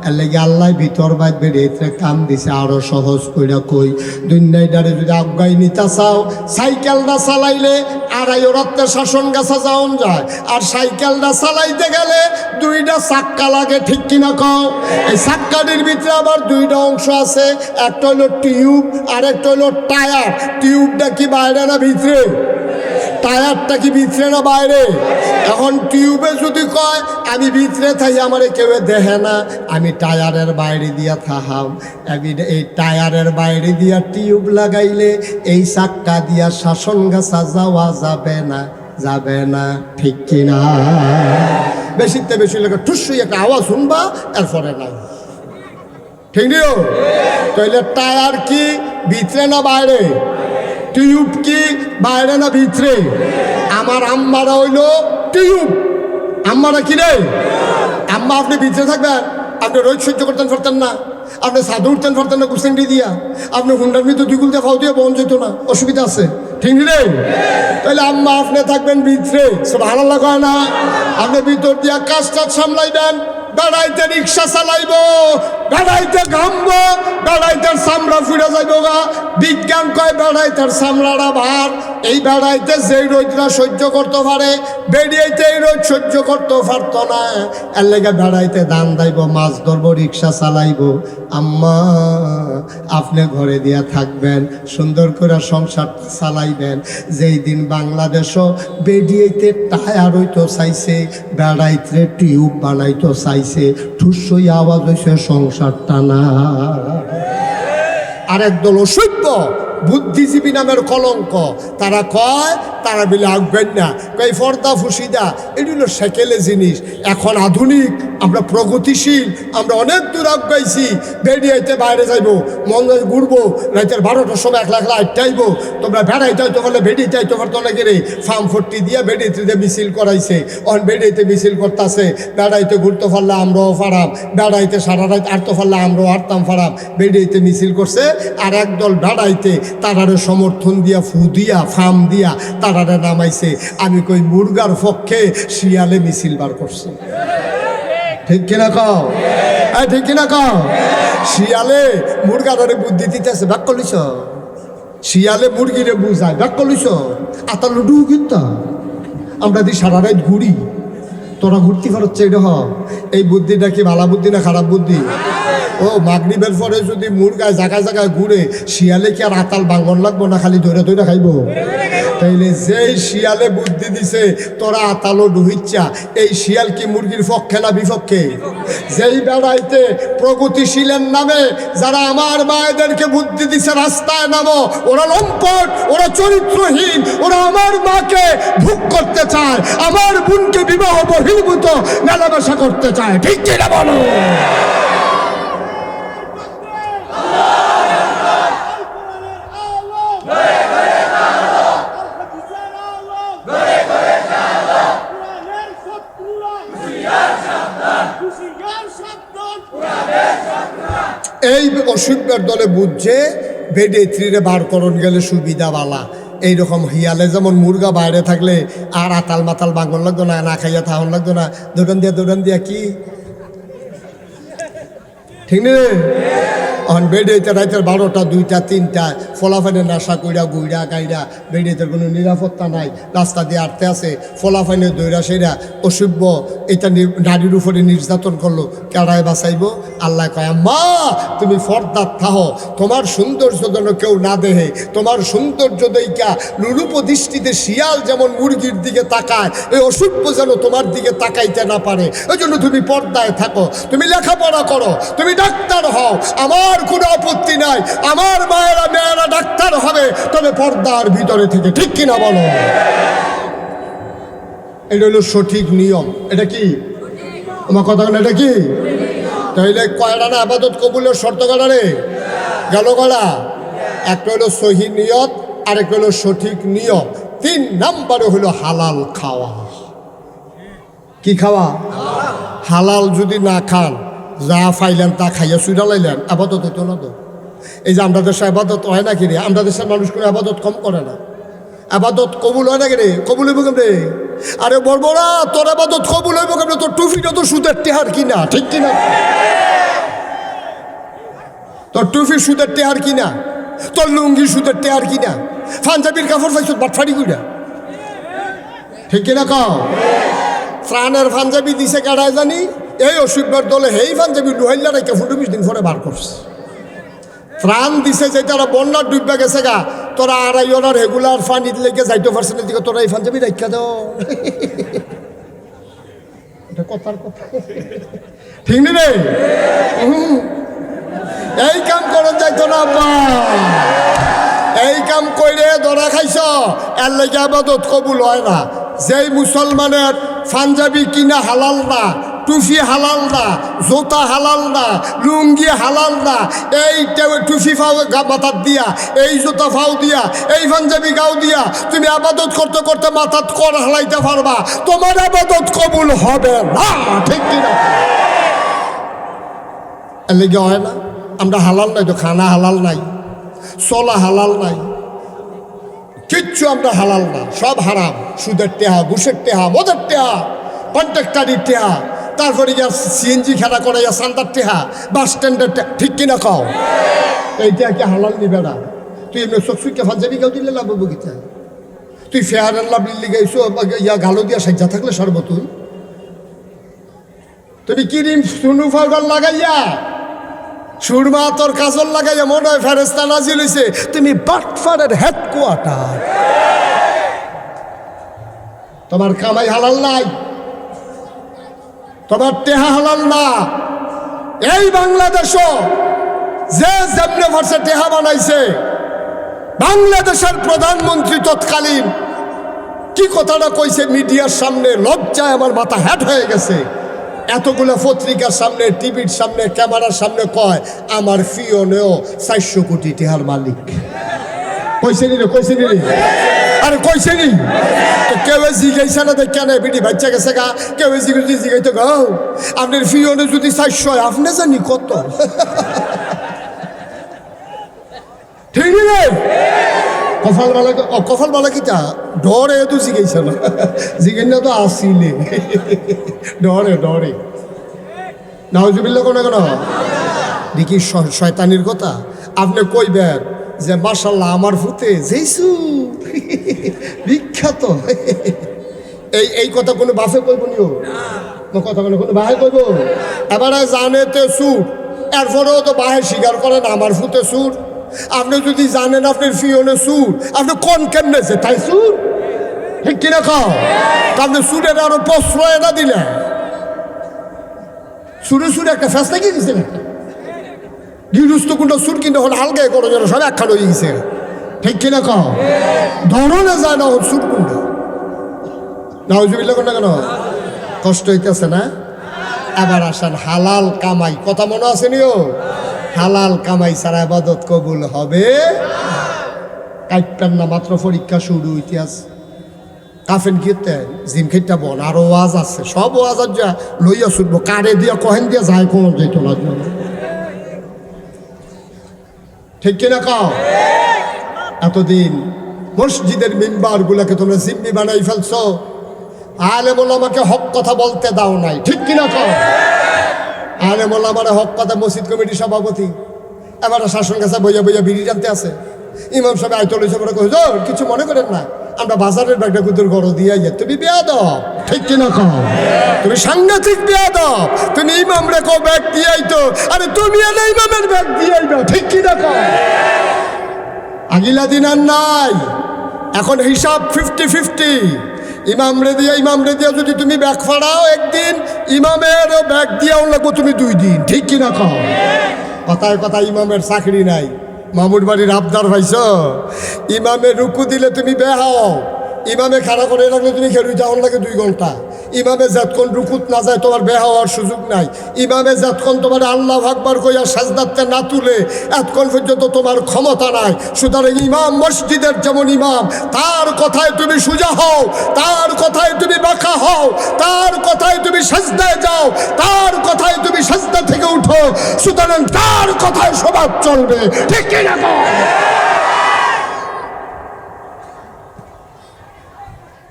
এর লেগে আল্লাহ ভিতর বাইর বেরিয়ে কাম দিছে আরো সহজ কইরা। কই দুনিয়াটারে যদি আজ্ঞাই নিতে চাও, সাইকেলটা চালাইলে 2.5 রাত্রে শাসন গাছা যাওন যায়, আর সাইকেলটা চালাইতে গেলে 2টা চাক্কা লাগে, ঠিক কিনা কও? এই চাক্কাটির ভিতরে আবার 2টা অংশ আছে, একটা হলো টিউব আর একটা হলো টায়ার। টিউবটা কি বাইরে না ভিতরে? টায়ারটা কি ভিতরে না বাইরে? এখন টিউবে যদি কয় আমি ভিতরে থাকি, আমারে কেউ দেখে না, আমি টায়ারের বাইরে দিয়া থাহাম। এই টায়ারের বাইরে দিয়া টিউব লাগাইলে এই চাক্কা দিয়া শাসন গাছা যাওয়া যাবে না, যাবে না, ঠিক কিনা? বেশিতে বেশি লাগে ঠুসই একটা আওয়াজ শুনবা, এরপরে না, ঠিক নিও? তাইলে টায়ার কি ভিতরে না বাইরে? টিউব কি বাইরে না ভিতরে? আমার আম্মারা হইলো টিউব। আম্মারা কি রে? আম্মা আপনি ভিতরে থাকবেন, আপনি রোজ সহ্য করতেন পারতেন না, আপনি সাধু উঠতেন পারতেন না কুসেন্ডি দিয়া, আপনি হুন্ডার ভিতরে 2 গুলতে খাও দিয়ে বন যেত না, অসুবিধা আছে, ঠিক রে? তাহলে আম্মা আপনি থাকবেন ভিতরে, সুবহানাল্লাহ কয় না? আপনি ভিতর দিয়া কাজটা সামলাইবেন। বেড়াইতে রিক্সা চালাইব, বেড়াইতে ঘামবো, বেড়াইতের চামড়া ফুড়ে যাইব গা। বিজ্ঞান কয় বেড়াইতের চামড়াটা ভার। এই বেড়াইতে যেই রোদরা সহ্য করতে পারে, বেরিয়েতে এই রোদ সহ্য করতে পারতো না। এর লেগে বেড়াইতে দান দাইব, মাছ ধরবো, রিক্সা চালাইব। আম্মা আপনি ঘরে দিয়া থাকবেন, সুন্দর করে সংসারটা চালাইবেন। যেই দিন বাংলাদেশও বেরিয়েতে টায়ার হইতো চাইছে, বেড়াইতে টিউব বানাইতো চাইছে, ঠুসই আওয়াজ হয়েছে সংসারটা না। আরেক দল অসভ্য বুদ্ধিজীবী নামের কলঙ্ক, তারা কয় তারা বিলে আঁকবেন না, কই ফর্দা ফুসিদা এগুলো সেকেলে জিনিস। এখন আধুনিক, আমরা প্রগতিশীল, আমরা অনেক দূর আগাইছি। বেরিয়েতে বাইরে যাইব, মন ঘুরবো, রাতের 12টার সময় 1 লাখ আইব। তোমরা বেড়াইতে হইতে পারলে বেরিয়েতে হইতে পারতো না গেলে ফার্ম 40 দিয়ে বেরিয়েতে মিছিল করাইছে। অন বেরিয়েতে মিছিল করতেছে, বেড়াইতে ঘুরতে পারলে আমরাও ফারাম, বেড়াইতে সারা রাত আটতে পারলে আমরাও আটতাম ফারাম। বেরিয়েতে মিছিল করছে, আর একদল বেড়াইতে তারারে সমর্থন দিয়া, ফু দিয়া, ফার্ম দিয়া তারারে নামাইছে। আমি কই মুরগার পক্ষে শিয়ালে মিছিল বার করছে, ঠিক কিনা কও? ঠিক কিনা কও? শিয়ালে মুরগারে বুদ্ধি দিতেছে, বাক্য লিছ। শিয়ালে মুরগিরে বুঝায়, বাক্য লিছ। আতা লুডু কিন্তু আমরা দি সারা রাত ঘুরি, তোরা ঘুরতে পারছে এটা। এই বুদ্ধিটা কি ভালো বুদ্ধি না খারাপ বুদ্ধি? ও মাগরিবের পরে যদি মুরগায় জায়গায় জায়গায় ঘুরে শিয়ালে কি আর আতাল বাঙ্গন লাগবো না, খালি ধরে ধরে খাইব? তাইলে যেই শিয়ালে বুদ্ধি দিছে তোরা আতালও ডুহিচ্ছা, এই শিয়াল কি মুরগির পক্ষে না বিপক্ষে? যেই বেড়াইতে প্রগতিশীলের নামে যারা আমার মায়েদেরকে বুদ্ধি দিছে রাস্তায় নামো, ওরা লম্পট, ওরা চরিত্রহীন, ওরা আমার মাকে ভোগ করতে চায়, আমার বোনকে বিবাহ বহির্ভূত মেলামেশা করতে চায়। ঠিক কিনা বলো? এই অসুখের দলে বুঝছে বেডে ত্রিরে বার করণ গেলে সুবিধাওয়ালা। এইরকম হিয়ালে যেমন মুরগা বাইরে থাকলে আর আতাল মাতাল বাঙ্গন লাগতো না, না খাইয়া থাহন লাগতো না, দৌড়ান দিয়া কি ঠিক নেই? এখন বেডেতে রাতের 12টা 2টা 3টা ফলাফাইনে নেশা কইরা গুইরা গাইরা, বেডেতে কোনো নিরাপত্তা নাই, রাস্তা দিয়ে আটতে আছে, ফলাফাইনে দৈরা সেরা অসভ্য এটা নারীর উপরে নির্যাতন করলো, কেড়ায় বাঁচাইব? আল্লাহ কয় আম্মা তুমি ফর্দার থাহো, তোমার সৌন্দর্য যেন কেউ না দেহে, তোমার সৌন্দর্য দেইকা লুরুপ দৃষ্টিতে শিয়াল যেমন মুরগির দিকে তাকায়, এই অসভ্য যেন তোমার দিকে তাকাইতে না পারে। ওই জন্য তুমি পর্দায় থাকো, তুমি লেখাপড়া করো, তুমি ডাক্তার হও, আমার কোনো আপত্তি নাই, আমার মেয়েরা ডাক্তার হবে, তবে পর্দার ভিতরে থেকে। ঠিক কিনা বলো? এটা হলো সঠিক নিয়ম। এটা কি আমার কথা? এটা কি? তাইলে কয়টা না আবাদত কবুলের শর্ত কটা রে গেল কটা? একটা হলো সহি নিয়ত, আরেকটা হলো সঠিক নিয়ম, 3 নম্বরে হলো হালাল খাওয়া। কি খাওয়া? হালাল যদি না খান, যা ফাইলেন তা খাইয়া সুইরা লাইলেন, আবাদত হইতো না তো। এই যে আমরা দেশে আবাদত হয় না কি রে? আমরা দেশের মানুষ কোনো আবাদত কম করে না, আবাদত কবুল হয় না কি রে? কবুল হইব কেমনে? আরে বর্বরা, তোর আবাদত কবুল হইব কেমনে? তোর টুফিটা তো সুদের টেহার কিনা, ঠিক কিনা? তোর টুফি সুদের টেহার কিনা, তোর লুঙ্গি সুদের টেহার কিনা, পাঞ্জাবির কাপড় পাইছ বাটফাড়ি কইরা, ঠিক কিনা কও? প্রাণের পাঞ্জাবি দিছে কারায় জানি, এই অসুখের দলে হেই পাঞ্জাবি লুহাইলা রেখে 15-20 দিন পরে বার করছে। প্রাণ দিছে যে তারা বন্যার ডুববা গেছে গা, তোরা আড়াই ওরা রেগুলার ফান্ড লেগে যাইতে পারছে না, দিকে তোরা এই পাঞ্জাবি রেখা দাও। এটা কথার কথা, ঠিক নি রে? এই কাম করে যাইতো না আব্বা, এই কাম কইরে ধরা খাইছ, এর লেগে আবাদত কবুল হয় না। যেই মুসলমানের পাঞ্জাবি কিনা হালাল না, টুফি হালাল না, জোতা হালাল না, লুঙ্গি হালাল না, এই টুফি ফাও মাথার দিয়া, এই জোতা ফাও দিয়া, এই পাঞ্জাবি গাও দিয়া তুমি আবাদত করতে করতে মাথাত কর হালাইতে পারবা, তোমার আবাদত কবুল হবে না। ঠিক কিনা? এর লেগে হয় না। আমরা হালাল নাই তো, খানা হালাল নাই, চলা হালাল নাই, কিচ্ছু আমরা হালাল না, সব হারাম। সুদের টেহা, ঘুষের টেহা, মদের টেহা, কন্ট্রাক্টারির টেহা, তারপরে গিয়া সিএনজি খেলা করে সান্দার টেহা, বাস স্ট্যান্ডের টেহা। ঠিক কিনা কও? এইটা কি হালাল নিবে না? তুই এমনি চকচুকে পাঞ্জাবি কেউ দিলে লাভ বগিতা, তুই ফেয়ার অ্যান্ড লাভলি লিগাইছো ইয়া গালো দিয়া সাজ্জা থাকলে সর্বতুল, তুমি ক্রিম সুনু পাউডার লাগাইয়া সুরমা তোর কাজল লাগাইয়া মনে হয় ফেরেস্তা নাজিল হইছে, তুমি বাটফারের হেডকোয়ার্টার। তোমার কামাই হালাল নাই, তোমার টেহা হালাল না। এই বাংলাদেশও যে যেমনে ভার্সে টেহা বানাইছে, বাংলাদেশের প্রধানমন্ত্রী তৎকালীন কি কথাটা কইছে মিডিয়ার সামনে, লজ্জায় আমার মাথা হ্যাট হয়ে গেছে। এতগুলো পত্রিকার সামনে, টিভির সামনে, ক্যামেরার সামনে কয় আমার ফিওনেও 400 কোটি টেহার মালিক। কইছে নি রে? কইছে নি রে? আরে কইছে নি? তো কেউ জিগাইছে না, দেখ কেন বিটি বাচ্চা গেছে গা, কেউ জিগাইতে গাও আপনার ফিওনে যদি 400 হয়, আপনি জানি কত। ঠিক রে? কফাল বালা কিটা ডরে তো জিগাইছে না, জিগাই না তো আসিলে ডরে ডরে নাউজুবিল্লাহ কোন কেন দেখি শয়তানির কথা। আপনি কইবেন যে মাশাআল্লাহ আমার ফুতে যেইসু বিখ্যাত, এই কথা কোনো বাফে কইব নিও, কথা কোনো বাহে কইব। এবারে জানে তো সুট এরপরেও তো বাহে স্বীকার করেন আমার ফুতে সুর। আপনি যদি জানেন আপনার ফিওনে সুর, আপনি কোন কেমনেছে তাই সুর, ঠিক কিনা খাও? আপনি সুরের আরো প্রশ্রয় না দিলে সুরে সুরে একটা ফেসটা কি দিচ্ছে গিরুস্ত কোনটা সুর কিন্তু হল আলগায় করো যেন সব একখান হয়ে গেছে, ঠিক কিনা খাও? ধরনে যায় না সুর কোনটা নাউজুবিল্লাহ কোনটা কেন কষ্ট হইতেছে না? আবার আসেন হালাল কামাই, কথা মনে আছে নিও, হালাল কামাই ছাড়া ইবাদত কবুল হবে কাইপেন না, মাত্র পরীক্ষা শুরু ইতিহাস কাফেন খেতে জিম খেতে বন আরো ওয়াজ আছে, সব ওয়াজ যা লইয়া শুনবো, কারে দিয়া কহেন দিয়া যায় কোন যেত না, ঠিক কিনা কাও? এতদিন মসজিদের মিম্বার গুলাকে তোমরা জিম্মি বানাই ফেলছো, আলেম ওলামাকে হক কথা বলতে দাও নাই, ঠিক কিনা কাও? আলেম ওলামার হক কথা মসজিদ কমিটির সভাপতি এবার শাসন কাছে বইয়া বইয়া বিড়ি টানতে আছে, ইমাম সাহেব আয়তল হিসেবে হুজুর কিছু মনে করেন না, আমরা বাজারের ব্যাগটা কুতুর গড় দিয়ে তুমি বেয়াদব, ঠিক কিনা কও? তুমি সাংঘাতিক বেয়াদব, তুমি ইমাম রেখো ব্যাগ দিয়ে আইতো, আরে তুমি এনে ইমামের ব্যাগ দিয়ে আইবা, ঠিক কিনা কও? আগিলা দিন আর নাই, এখন হিসাব 50-50, ইমাম রে দিয়া যদি তুমি ব্যাগ ফাড়াও একদিন, ইমামের ব্যাগ দিয়াও লাগবো তুমি 2 দিন, ঠিক কিনা কও? কথায় কথা ইমামের চাকরি নাই, মামুর বাড়ির আবদার ভাইছ, ইমামে রুকু দিলে তুমি বেহাও, ইমামে খাড়া করে রাখলে তুমি খেলু যাওয়ার লাগে 2 ঘন্টা, ইমামে যতক্ষণ রুকুত না যায় তোমার বেহা হওয়ার সুযোগ নাই, ইমামে যতক্ষণ তোমার আল্লাহ আকবার কইয়া সাজদাতে না তুলে এতক্ষণ পর্যন্ত তোমার ক্ষমতা নাই। সুতরাং ইমাম মসজিদের যেমন ইমাম, তার কথায় তুমি সুজা হও, তার কথায় তুমি বাঁকা হও, তার কথায় তুমি সাজদায় যাও, তার কথায় তুমি সাজদা থেকে উঠো, সুতরাং তার কথায় সমাজ চলবে, ঠিক কিনা?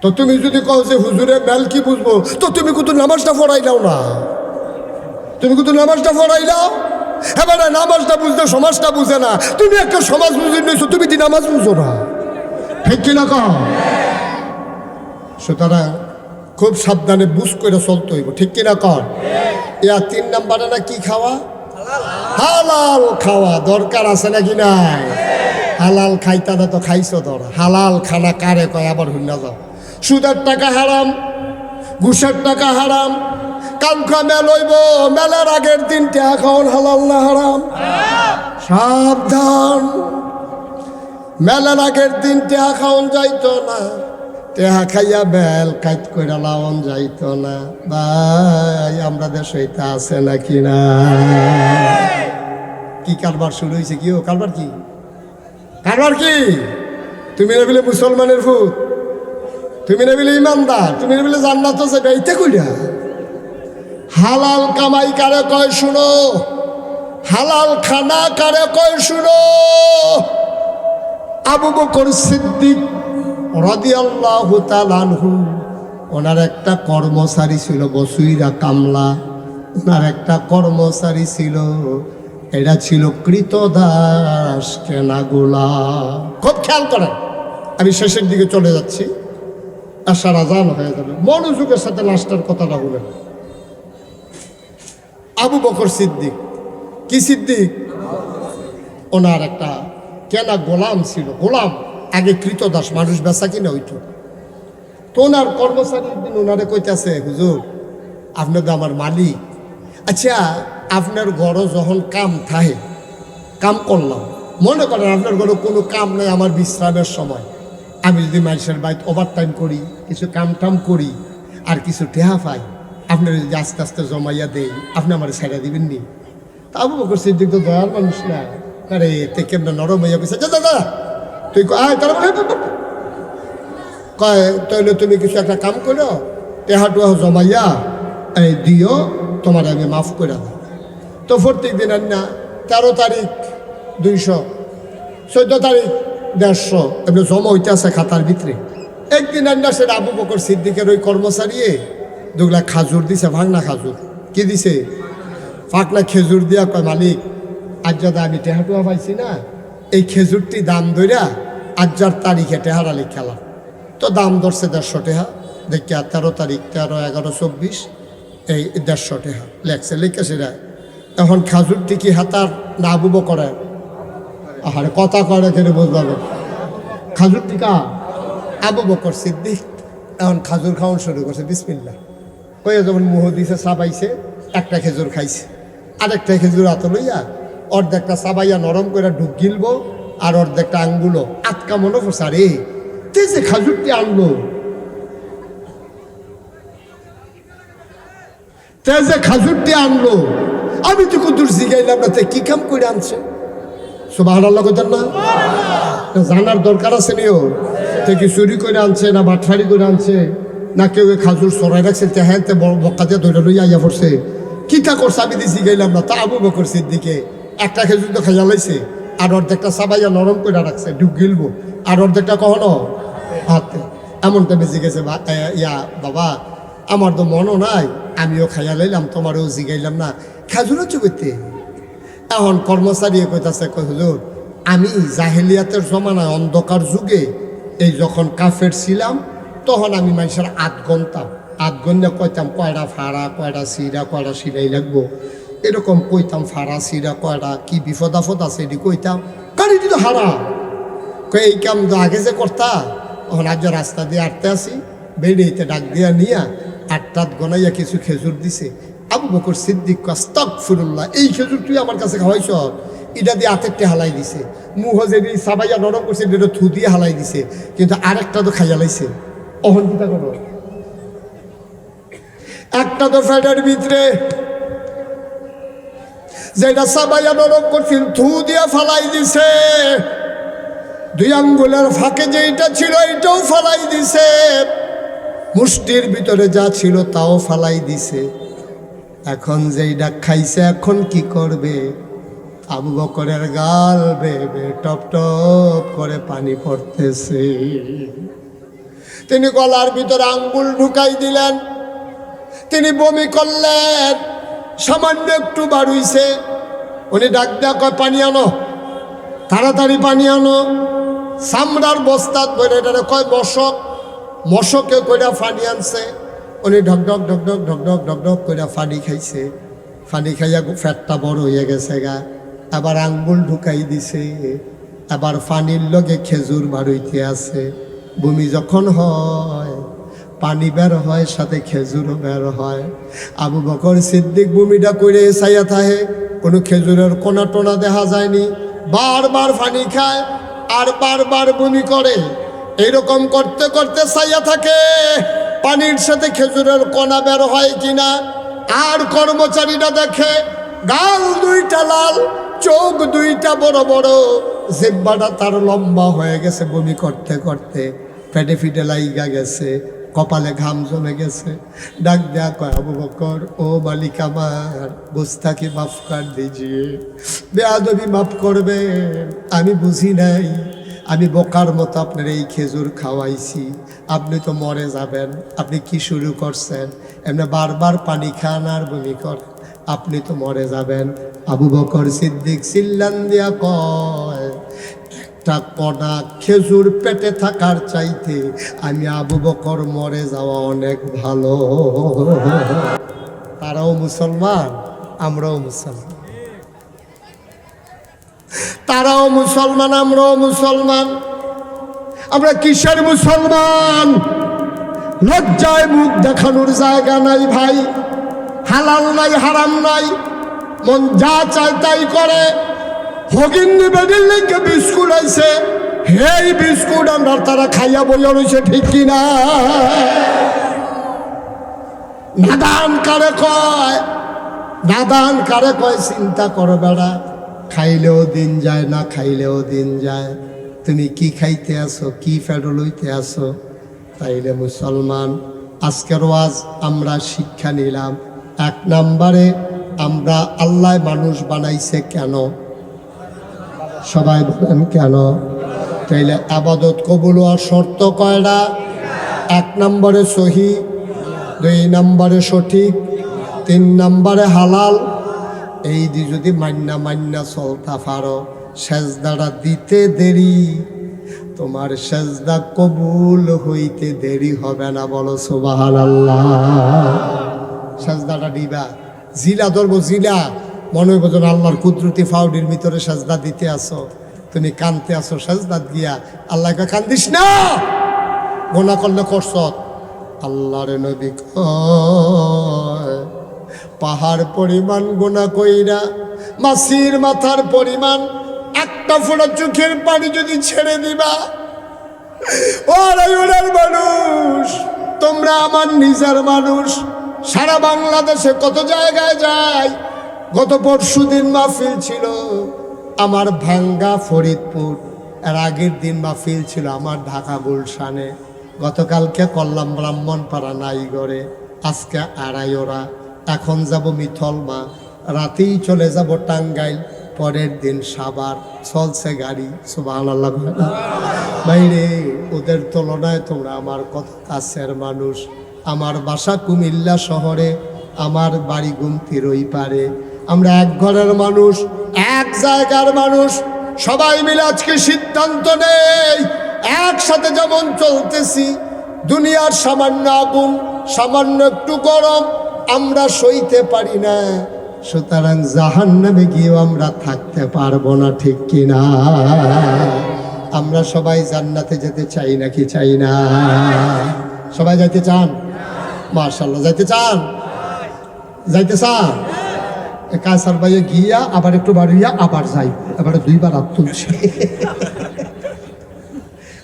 তো তুমি যদি কও যে হুজুরে মেল কি বুঝবো, তো তুমি কিন্তু নামাজটা পড়াইলাও না, তুমি কিন্তু নামাজটা পড়াইলাও, এবার নামাজটা বুঝতে সমাজটা বুঝে না, তুমি একটা সমাজ বুঝে নিয়েছো, তুমি কি নামাজ বুঝো না, ঠিক কিনা কও? সুতরাং খুব সাবধানে বুঝ করে চলতে হইব, ঠিক কিনা কর? ইয়া 3 নম্বরে না কি খাওয়া, হালাল খাওয়া দরকার আছে নাকি নাই? হালাল খাইতা না তো খাইছো ধরা, হালাল খানা কারে কয় আবার হুন্না যাও। সুদের টাকা হারাম, ঘুষের টাকা হারাম, কালকা মেল হইব, মেলার আগের দিন টেহা খাওয়ান হালাল না হারাম? সাবধান, মেলার আগের দিন টেহা খাওয়ান যাইতো না, টেহা খাইয়া বেল কাইত কইরা লাওন যাইতো না। ভাই আমরা দেশে এটা আছে নাকি না? কি কারবার শুরু হয়েছে? কি ও কারবার? কি কারবার? কি তুমি না বলে মুসলমানের ভূত, তুমি না বলে ইমানদার, তুমি না বলে জান্নাত যাবে, এইটা কইরা হালাল কামাই কারে কয় শুনো, হালাল খানা কারে কয় শুনো। আবু বকর সিদ্দিক রাদিয়াল্লাহু তাআলা আনহু, ওনার একটা কর্মচারী ছিল বসুইরা কামলা, ওনার একটা কর্মচারী ছিল, এটা ছিল কৃতদাস কেনা গোলাম। খুব খেয়াল করেন, আমি শেষের দিকে চলে যাচ্ছি, আশার আজান হয়ে যাবে, মনোযোগের সাথে লাস্টের কথাটা বলেন। আবু বকর সিদ্দিক, কি সিদ্দিক? ওনার একটা কেনা গোলাম ছিল, গোলাম আগে কৃতদাস, মানুষ বেচা কিনা হইতো। তো ওনার কর্মচারী একদিন ওনারে কইতেছে, হুজুর আপনি তো আমার মালিক, আচ্ছা আপনার ঘরও যখন কাম থাকে, কাম করলাম, মনে করেন আপনার ঘরে কোনো কাম নেই, আমার বিশ্রামের সময় আমি যদি মানুষের বাড়িতে ওভারটাইম করি, কিছু কাম টাম করি, আর কিছু টেহা পাই, আপনার যদি আস্তে আস্তে জমাইয়া দেই, আপনি আমার ছেড়ে দিবেন নি? তা আবু বকর সিদ্দিক তো দয়ার মানুষ না, আরে তে কেমন নরম হইয়া গেছে, দাদা তুই তারা কয় তাহলে তুমি কিছু একটা কাম করো, টেহা টুহা জমাইয়া এই দিও, তোমার আমি মাফ করে দাও। তো প্রত্যেক দিন না 13 তারিখ 200, 14 তারিখ 150 এমনি জমা হইতে আছে খাতার ভিতরে। একদিন আন্না সেটা আবু বকর সিদ্দিকের ওই কর্মচারী 2 লাখ খাজুর দিছে, ভাঙনা খাজুর। কি দিছে? ফাঁকনা খেজুর দিয়া কয়, মালিক আজ যাদা আমি টেহাটুয়া পাইছি না, এই খেজুরটি দাম ধইরা আজ্জার তারিখে টেহারা লিখালাম। তো দাম ধরছে 150 টেহা, দেখিয়া 13 তারিখ 13, 11, 24 এই 150 টেহা লেখছে, লিখে সেটা এখন খাজুরটি কি হাতার না আবু বকরের? আহারে কথা করে কেন বুঝলাম। খাজুর টিকা আবু বকর সিদ্দিক। এখন খাজুর খাওয়ান শুরু করছে, বিসমিল্লাহ কয়ে যখন মুহ দিছে, চাবাইছে, একটা খেজুর খাইছে, আরেকটা খেজুর হাতে লইয়া অর্ধেকটা চাবাইয়া নরম করে ঢুক গিলবো, আর অর্ধেকটা আঙ্গুলো আটকা মনে করছে, আরে তে যে খাজুরটি আনলো, তে যে খাজুরটি আনলো, আমি তো কুতুর জিগাইলাম না, তে কি কাম করে আনছে? সুবহানাল্লাহ কইতেন না? জানার দরকার আছে নিও, তে কি চুরি করে আনছে না বাটফারি করে আনছে, না কেউ খাজুর সরাই রাখছে, তে হ্যাঁ তে বক্কা দিয়ে ধরে লইয়া আইয়া পড়ছে, কিতা করছে আমি দিয়ে জিগাইলাম না। তা আবু বকর সিদ্দিকে একটা খেজুর তো খাইয়া লাইছে, আর অর্ধেকটা চাবাইয়া নরম করে রাখছে, ঢুক গিলবো, আর অর্ধেকটা কখনো হাতে। এমন টাইমে জিজ্ঞেসে, ইয়া বাবা আমার তো মনও নাই, আমিও খাইয়া লাইলাম, তোমারও জিগাইলাম না, খাজুর হচ্ছে করতে। এখন কর্মচারী কইতাছে, কই হুজুর আমি জাহেলিয়াতের জমানায় অন্ধকার যুগে এই যখন কাফের ছিলাম, তখন আমি মানুষের আধ গন্যা কইতাম কয়টা ফাড়া, কয়টা সিরা, কয়টা সিলাই লাগবো, এরকম কইতাম, ফাড়া সিরা কয়টা, কি বিপদ আপদ আছে এটি কইতাম, গাড়ি দিত হারা কই এই কাম তো আগে যে করতা। তখন আজ রাস্তা দিয়ে আটতে আসি, বেরিয়েতে ডাক দিয়া নিয়া আটটাত গনাইয়া কিছু খেজুর দিছে। আবু বকর সিদ্দিক আস্তাগফিরুল্লাহ, এই খেজুর তুই আমার কাছে খাওয়াইছ? এটা দিয়ে হাতেরটা হালাই দিছে, মুহ যেদি সাবাইয়া নরম করছে এটা থু দিয়ে হালাই দিছে, কিন্তু আরেকটা তো খাইয়া লাইছে। অহন কিতা করো, একটা তো ফ্যাটের ভিতরে যেটা সাবাইয়া নরম করছিল থু দিয়ে ফালাই দিছে, দুই আঙ্গুলের ফাঁকে যেটা ছিল এটাও ফালাই দিছে, মুষ্টির ভিতরে যা ছিল তাও ফালাই দিছে। এখন যেইটা খাইছে এখন কি করবে? আবু বকরের গাল বেবে টপ টপ করে পানি পড়তেছে। তিনি গলার ভিতরে আঙ্গুল ঢুকাই দিলেন, তিনি বমি করলেন, সামান্য একটু বাড়ুইছে। উনি ডাক দেয়া কয় পানি আনো, তাড়াতাড়ি পানি আনো। চামড়ার বস্তাত বলে এটা কয় মশক, মশকে কইরা পানি আনছে। উনি ঢকঢক ঢকঢক ঢকঢক ঢকঢক কইরা পানি খাইছে, পানি খাইয়া ফ্যাটটা বড় হয়ে গেছে গা। আবার আঙ্গুল ঢুকাই দিছে, আবার পানির লগে খেজুর বাড়ইতে আছে। বমি যখন হয় পানি বের হয়, সাথে খেজুরও বের হয়। আবু বকর সিদ্দিক বমিটা করে চাইয়া থাকে, কোনো খেজুরের কোনা টোনা দেখা যায়নি। বারবার পানি খায় আর বারবার বমি করে, এইরকম করতে করতে চাইয়া থাকে পানির সাথে খেজুরের কোনা বের হয় কিনা। আর কর্মচারীরা দেখে গাল দুইটা লাল, চোখ দুইটা বড় বড়, জিহ্বাটা তার লম্বা হয়ে গেছে, বমি করতে করতে পেটে ফিটে লাইগা গেছে, কপালে ঘাম জমে গেছে। ডাক দেয়া কয়, আবু বকর ও মালিক আমার, গুস্তাকি মাফ কর দিজিয়ে, বেয়াদবি মাফ করবে, আমি বুঝি নাই, আমি বোকার মতো আপনার এই খেজুর খাওয়াইছি, আপনি তো মরে যাবেন, আপনি কি শুরু করছেন? এমনি বারবার পানি খান আর বমি করেন, আপনি তো মরে যাবেন। আবু বকর সিদ্দিক চিল্লান দিয়া কয়, একটা কণা খেজুর পেটে থাকার চাইতে আমি আবু বকর মরে যাওয়া অনেক ভালো। তারাও মুসলমান, আমরাও মুসলমান, তারাও মুসলমান, আমরাও মুসলমান। আমরা কিসের মুসলমান? লজ্জায় মুখ দেখানোর জায়গা নাই ভাই, হালাল নাই হারাম নাই, মন যা চায় তাই করে। হগিন্নি বেডির লেগে বিস্কুট আইছে, হেই বিস্কুট আমরা তারা খাইয়া বইয়া রয়েছে, ঠিক কিনা? নাদান কারে কয়, নাদান কারে কয়, চিন্তা করো বেড়া, খাইলেও দিন যায় না খাইলেও দিন যায়। তুমি কি খাইতে আসো, কি ফেডো লইতে আসো? তাইলে মুসলমান, আজকের ওয়াজ আমরা শিক্ষা নিলাম। এক নম্বরে, আমরা আল্লাহ মানুষ বানাইছে কেন? সবাই বলেন কেন? তাইলে আবাদত কবুল হওয়ার শর্ত কয়টা? এক নম্বরে সহি, দুই নম্বরে সঠিক, তিন নম্বরে হালাল। এই দি যদি মান্না চলতা পারো, সেজদাটা দিতে দেরি, তোমার সেজদা কবুল হইতে দেরি হবে না। বলো সুবহানাল্লাহ। সেজদাটা দিবা, জিলা ধরবো, জিলা মনে হইব যেন আল্লাহর কুদরতি ফাউডির ভিতরে সাজদা দিতে আসো, তুমি কানতে আসো সাজদা দিয়া, আল্লাহকে কান্দিস না, গোনা করলে করছত। আল্লাহর নবী কয় পাহাড় পরিমাণ গোনা কইরা মাসির মাথার পরিমাণ একটা ফোঁটা চোখের পানি যদি ছেড়ে দিবা, ও রায়ুরের মানুষ, তোমরা আমার নিজের মানুষ, সারা বাংলাদেশে কত জায়গায় যায়। গত পরশুদিন মাহফিল ছিল আমার ভাঙ্গা ফরিদপুর, এর আগের দিন মাহফিল ছিল আমার ঢাকা গুলশানে, গতকালকে করলাম ব্রাহ্মণপাড়া নাইগড়ে, আজকে আড়াইওরা, এখন যাব মিথলমা, রাতেই চলে যাব টাঙ্গাইল, পরের দিন সাভার, চলছে গাড়ি। সুবহানাল্লাহ। বাইরে ওদের তুলনায় তোমরা আমার কত কাছের মানুষ। আমার বাসা কুমিল্লা শহরে, আমার বাড়ি গুমতির ওই পারে, আমরা এক ঘরের মানুষ, এক জায়গার মানুষ। সবাই মিলে আজকে সিদ্ধান্ত নেই, একসাথে যেমন চলতেছি, দুনিয়ার সামান্য আগুন, সামান্য একটু গরম আমরা সইতে পারি না, সুতরাং জাহান্নামে গিয়েও আমরা থাকতে পারবো না, ঠিক কিনা? আমরা সবাই জান্নাতে যেতে চাই নাকি চাই না? সবাই যাইতে চান? মাশাআল্লাহ, যাইতে চান? যাইতে চান? কায়সার ভাইয়ে গিয়া আবার একটু বাড়িয়া আবার যাই, এবারে দুইবার হাত তুলছি।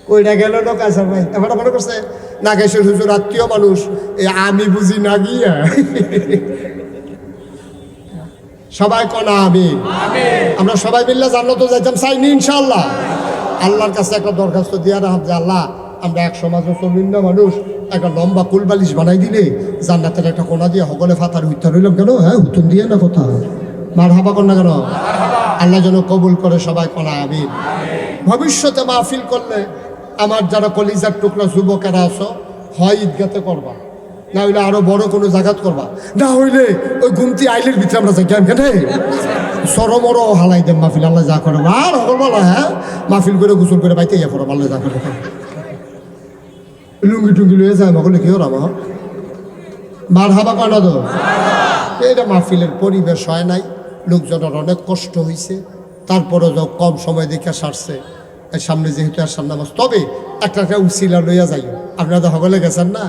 কইটা গেল না কায়সার ভাই, এবারে মনে করছে নাগেশ্বর হুজুর আত্মীয় মানুষ, আমি বুঝি না গিয়া। সবাই কনা আমিন। আমরা সবাই মিললে জান্নাতে যাইতাম, চাইনি ইনশাআল্লাহ। আল্লাহর কাছে একটা দরখাস্ত দিয়া রাখব যে আল্লাহ, আমরা এক সমাজে চলিন্ন মানুষ, একটা লম্বা কুলবালিশ বানাই দিলে জান্নাতের একটা কোনা দিয়ে সকলে ফাতার হুইতা রইলাম কেন? হ্যাঁ, হুতুন দিয়ে না কথা, মার হাবা কর না কেন? আল্লাহ যেন কবুল করে, সবাই কনা আমিন। ভবিষ্যতে মাহফিল করলে আমার যারা কলিজার টুকরা যুবকেরা আছো, হয় ঈদগাতে করবা, না হইলে আরো বড় কোনো জায়গাত করবা, না হইলে ওই গুমতি আইলের ভিতরে আমরা যাই কেন কেন সরমর হালাই দেন মাহফিল, আল্লাহ যা করে। আর সকল বলা, হ্যাঁ, মাহফিল করে গোসল করে বাইতে ইয়া করো, আল্লাহ যা করে। লুঙ্গি টুঙ্গি লয়ে যায় মগলে কি ওর আমার মার হাবা কানা তো। এটা মাহফিলের পরিবেশ হয় নাই, লোকজনের অনেক কষ্ট হয়েছে, তারপরে যখন কম সময় দেখে সারছে, সামনে যেহেতু আসার নামাজ, তবে একটা উসিলা লইয়া যাই। আপনারা তো সকলে গেছেন না,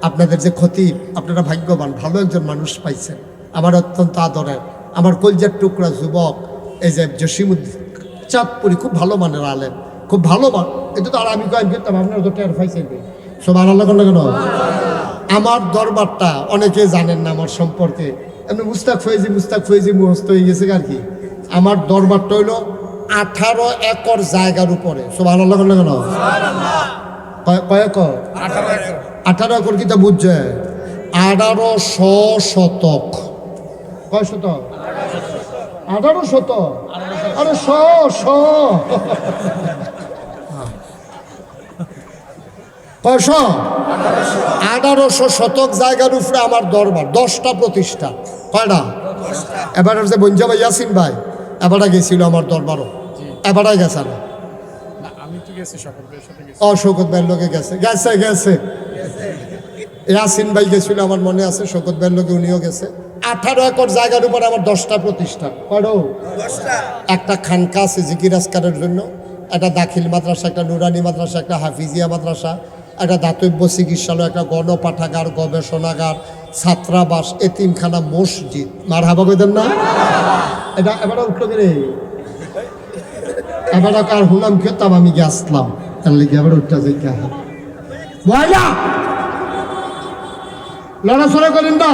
আপনাদের যে ক্ষতি, আপনারা ভাগ্যবান, ভালো একজন মানুষ পাইছেন, আমার অত্যন্ত আদরের, আমার কলজার টুকরা যুবক, এই যে জসিমুদ্দিন চাঁদপুরি, খুব ভালো মানের আলেম, খুব ভালো মান। এটা তো আর আমি কয়েক করতাম, আপনারা তো টের পাইছেন। সুবহানাল্লাহ কেন? আমার দরবারটা অনেকে জানেন না আমার সম্পর্কে, এমনি মুস্তাক ফয়েজি মুহস্ত হয়ে গেছে আর কি। আমার দরবারটা হইল 18 একর জায়গার উপরে। সুবহানাল্লাহ কেন? কয় একর? 18 একর কি তা বুঝছে? 1800 শতক। কয় শতক? 18 শতক। আরে 100 কয়শো? 1800 শতক জায়গার উপরে আমার দরবার, 10টা প্রতিষ্ঠান। কয়টা? এবার যে বঞ্জা ভাই ইয়াসিন ভাই এবারটা গেছিল আমার দরবারও, এবারটাই গেছে না, শৌকত ভাইয়ের লোকে গেছে গেছে গেছে ইয়াসিন ভাই গেছিল, আমার মনে আছে, শৌকত ভাইয়ের লোকে উনিও গেছে। 18 একর জায়গার উপর আমার 10টা প্রতিষ্ঠান। কয়টা? একটা খানকা আছে জিকির আজকারের জন্য, একটা দাখিল মাদ্রাসা, একটা নুরানি মাদ্রাসা, একটা হাফিজিয়া মাদ্রাসা, একটা দাতব্য চিকিৎসালয়, একটা গণপাঠাগার, গবেষণাগার, ছাত্রাবাস, এতিমখানা, মসজিদ। মার হাবা কইতেন না? এটা এবার উঠলো কে রে? এবার কার হুলাম খেতাম, আমি গিয়ে আসলাম, তার লিখে এবার উঠতে যাই কে ময়লা লড়াচড়া করেন না।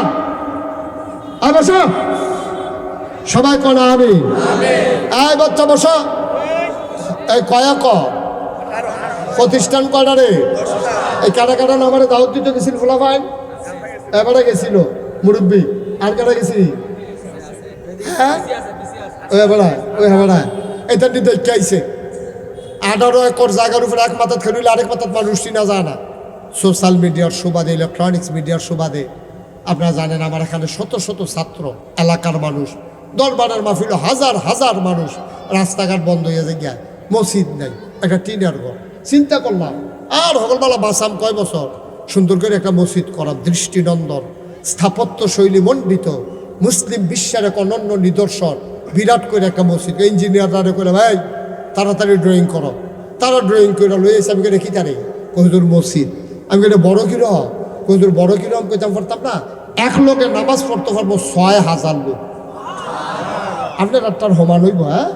আর বসো সবাই, কনা আমি এই বাচ্চা বসো। এই কয়েক প্রতিষ্ঠান কয়টা রে? এই কাটা কাটা নামারে দাওয়াত দিতে গেছিল ফোলা ভাই, এবারে গেছিল মুরব্বী, আর কাটা গেছি? হ্যাঁ, ওই এবারে ওই এবারে এটা দেখে আইছে। 18 একর জায়গার উপরে এক মাথাত খেলিলে আরেক মাথাত মানুষ চিনা যায় না। সোশ্যাল মিডিয়ার সুবাদে, ইলেকট্রনিক্স মিডিয়ার সুবাদে আপনারা জানেন আমার এখানে শত শত ছাত্র, এলাকার মানুষ, দরবারের মাহফিল, হাজার হাজার মানুষ, রাস্তাঘাট বন্ধ হয়ে যায়, মসজিদ নেই, একটা টিনের ঘর। চিন্তা করলাম আর হকলবেলা বাসাম কয় বছর সুন্দর করে একটা মসজিদ করা, দৃষ্টিনন্দন, স্থাপত্য শৈলী মণ্ডিত, মুসলিম বিশ্বের এক অনন্য নিদর্শন, বিরাট করে একটা মসজিদ। ইঞ্জিনিয়াররা করে ভাই তাড়াতাড়ি ড্রয়িং করো, তারা ড্রয়িং করে লইয়েছে। আমি রেখি তারে কহিদুর মসজিদ, আমি বড় কিরম, কহিদুর বড় কিরম কইতাম পারতাম না। এক লোকে নামাজ পড়তে পারবো 6000 লোক। আপনার আপনার সমান হইব, হ্যাঁ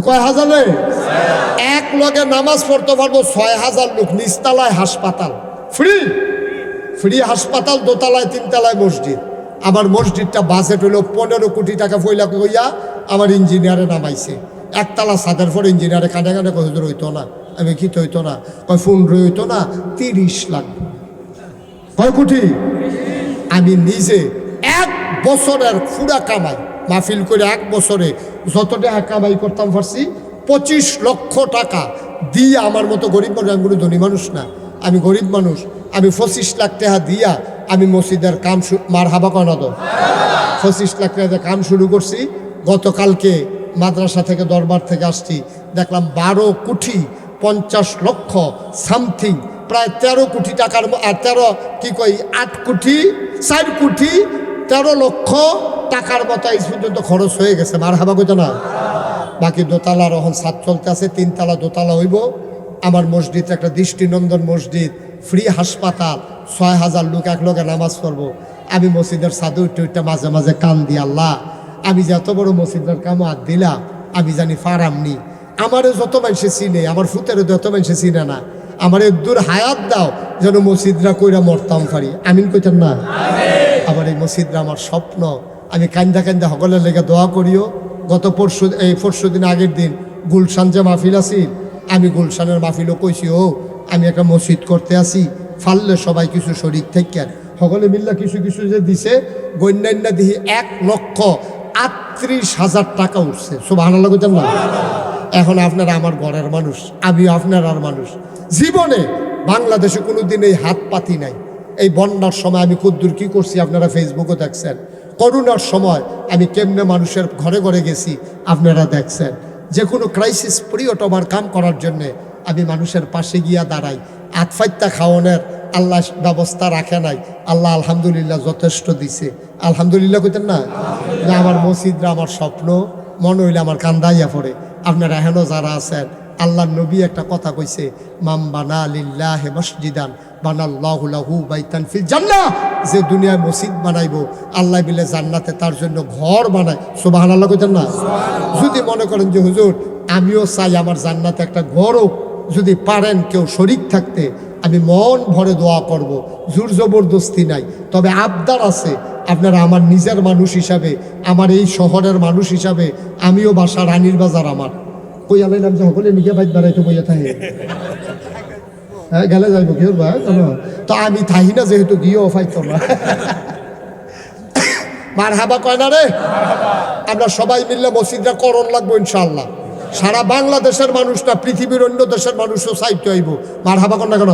কয় হাজারে এক লগে নামাজ পড়তে পারবো 6000 লোক। নিচতলায় হাসপাতাল, ফ্রি ফ্রি হাসপাতাল, দোতলায় 3 তলায় মসজিদ। আমার মসজিদটা বাজেট হলো 15 কোটি টাকা পয়লা কইয়া আমার ইঞ্জিনিয়ারে নামাইছে। একতলা ছাদের পর ইঞ্জিনিয়ারে কানে কানে কত হইতো না। আমি কি হইতো না, কয় ফোন হইতো না, 30 লাখ। কয় কোটি? আমি নিজে 1 বছরের পুরা কামাই মাহফিল করে 1 বছরে যত টাকা কামাই করতাম পারছি 25 লক্ষ টাকা দিয়ে আমার মতো গরিব মানুষ, আমি কোনো ধনী মানুষ না, আমি গরিব মানুষ, আমি 25 লাখ টাকা দিয়া আমি মসজিদের কাম মার হাবা কয় না তো 25 লাখ টাকা কাম শুরু করছি। গতকালকে মাদ্রাসা থেকে দরবার থেকে আসছি, দেখলাম 12 কোটি 50 লক্ষ সামথিং, প্রায় 13 কোটি টাকার, আর 8 কোটি 4 কোটি 13 লক্ষ টাকার মতো এই পর্যন্ত খরচ হয়ে গেছে। মার হাবা কইতো না। বাকি দোতলার এখন ছাদ চলতে আছে, 3 তলা দোতলা হইব। আমার মসজিদ একটা দৃষ্টিনন্দন মসজিদ, ফ্রি হাসপাতাল, 6000 লোক এক লোকে নামাজ পড়বো। আমি মসজিদের ছাদে উঠে মাঝে মাঝে কান দি, আল্লাহ আমি যে এত বড় মসজিদের কামো হাত দিলাম, আমি জানি ফারামনি। আমারও যত মানুষে চিনে, আমার ফুতেরও যত মানুষে চিনে না, আমার দূর হায়াত দাও যেন মসজিদরা কইরা মরতাম পারি। আমিন কইতেন না? আমার এই মসজিদরা আমার স্বপ্ন। আমি কান্দা কান্দা সকলের লেগে দোয়া করিও। গত পরশু দিন আগের দিন গুলশান যে মাহফিল আছি, আমি গুলশানের মাহফিলও কইছি, ও আমি একটা মসজিদ করতে আসি, ফাললে সবাই কিছু শরীর থেকে সকলে মিল্লা কিছু কিছু যে দিছে, গণ্যান্যা দিহি 1,38,000 টাকা উঠছে। সুবহানাল্লাহ কইতেন না? এখন আপনারা আমার ঘরের মানুষ, আমি আপনার আর মানুষ। জীবনে বাংলাদেশে কোনো দিন এই হাত পাতি নাই। এই বন্যার সময় আমি কদ্দুর কি করছি আপনারা ফেসবুকে দেখছেন। করোনার সময় আমি কেমনে মানুষের ঘরে ঘরে গেছি আপনারা দেখছেন। যে কোনো ক্রাইসিস পিরিয়ড আমার কাম করার জন্যে আমি মানুষের পাশে গিয়া দাঁড়াই। আতফাইত্যা খাওয়ানোর আল্লাহ ব্যবস্থা রাখে নাই, আল্লাহ আলহামদুলিল্লাহ যথেষ্ট দিছে। আলহামদুলিল্লাহ কইতেন না? যে আমার মসজিদরা আমার স্বপ্ন, মনে হইলে আমার কান্দাইয়া পড়ে। আপনারা এখনও যারা আছেন, আল্লাহ নবী একটা কথা কইছে, মাম বানা লিল্লাহি মসজিদান বানাল্লাহু লাহু বাইতান ফিল জান্নাহ। যে দুনিয়ায় মসজিদ বানাইবো, আল্লাহ বিলে জান্নাতে তার জন্য ঘর বানায়। সুবহানাল্লাহ কইতেন না? যদি মনে করেন যে হুজুর আমিও চাই আমার জান্নাতে একটা ঘরও, যদি পারেন কেউ শরীক থাকতে, আমি মন ভরে দোয়া করব। জোর জবরদস্তি নাই, তবে আবদার আছে। আপনারা আমার নিজের মানুষ হিসাবে, আমার এই শহরের মানুষ হিসাবে, আমিও বাসা রানীর বাজার আমার কই আলাইলাম যে সকলে নিজে বাইক বেড়াইতে বইয়া থাকে। হ্যাঁ গেলে যাইব কি ভাই, তো আমি থাকি না যেহেতু গিয়েও ফাইতো না। মার হাবা কয় না রে? আমরা সবাই মিললে মসজিদটা করণ লাগবো ইনশাআল্লাহ। সারা বাংলাদেশের মানুষ না, পৃথিবীর অন্য দেশের মানুষও চাইতে আইব। মার হাবা কর না কেন?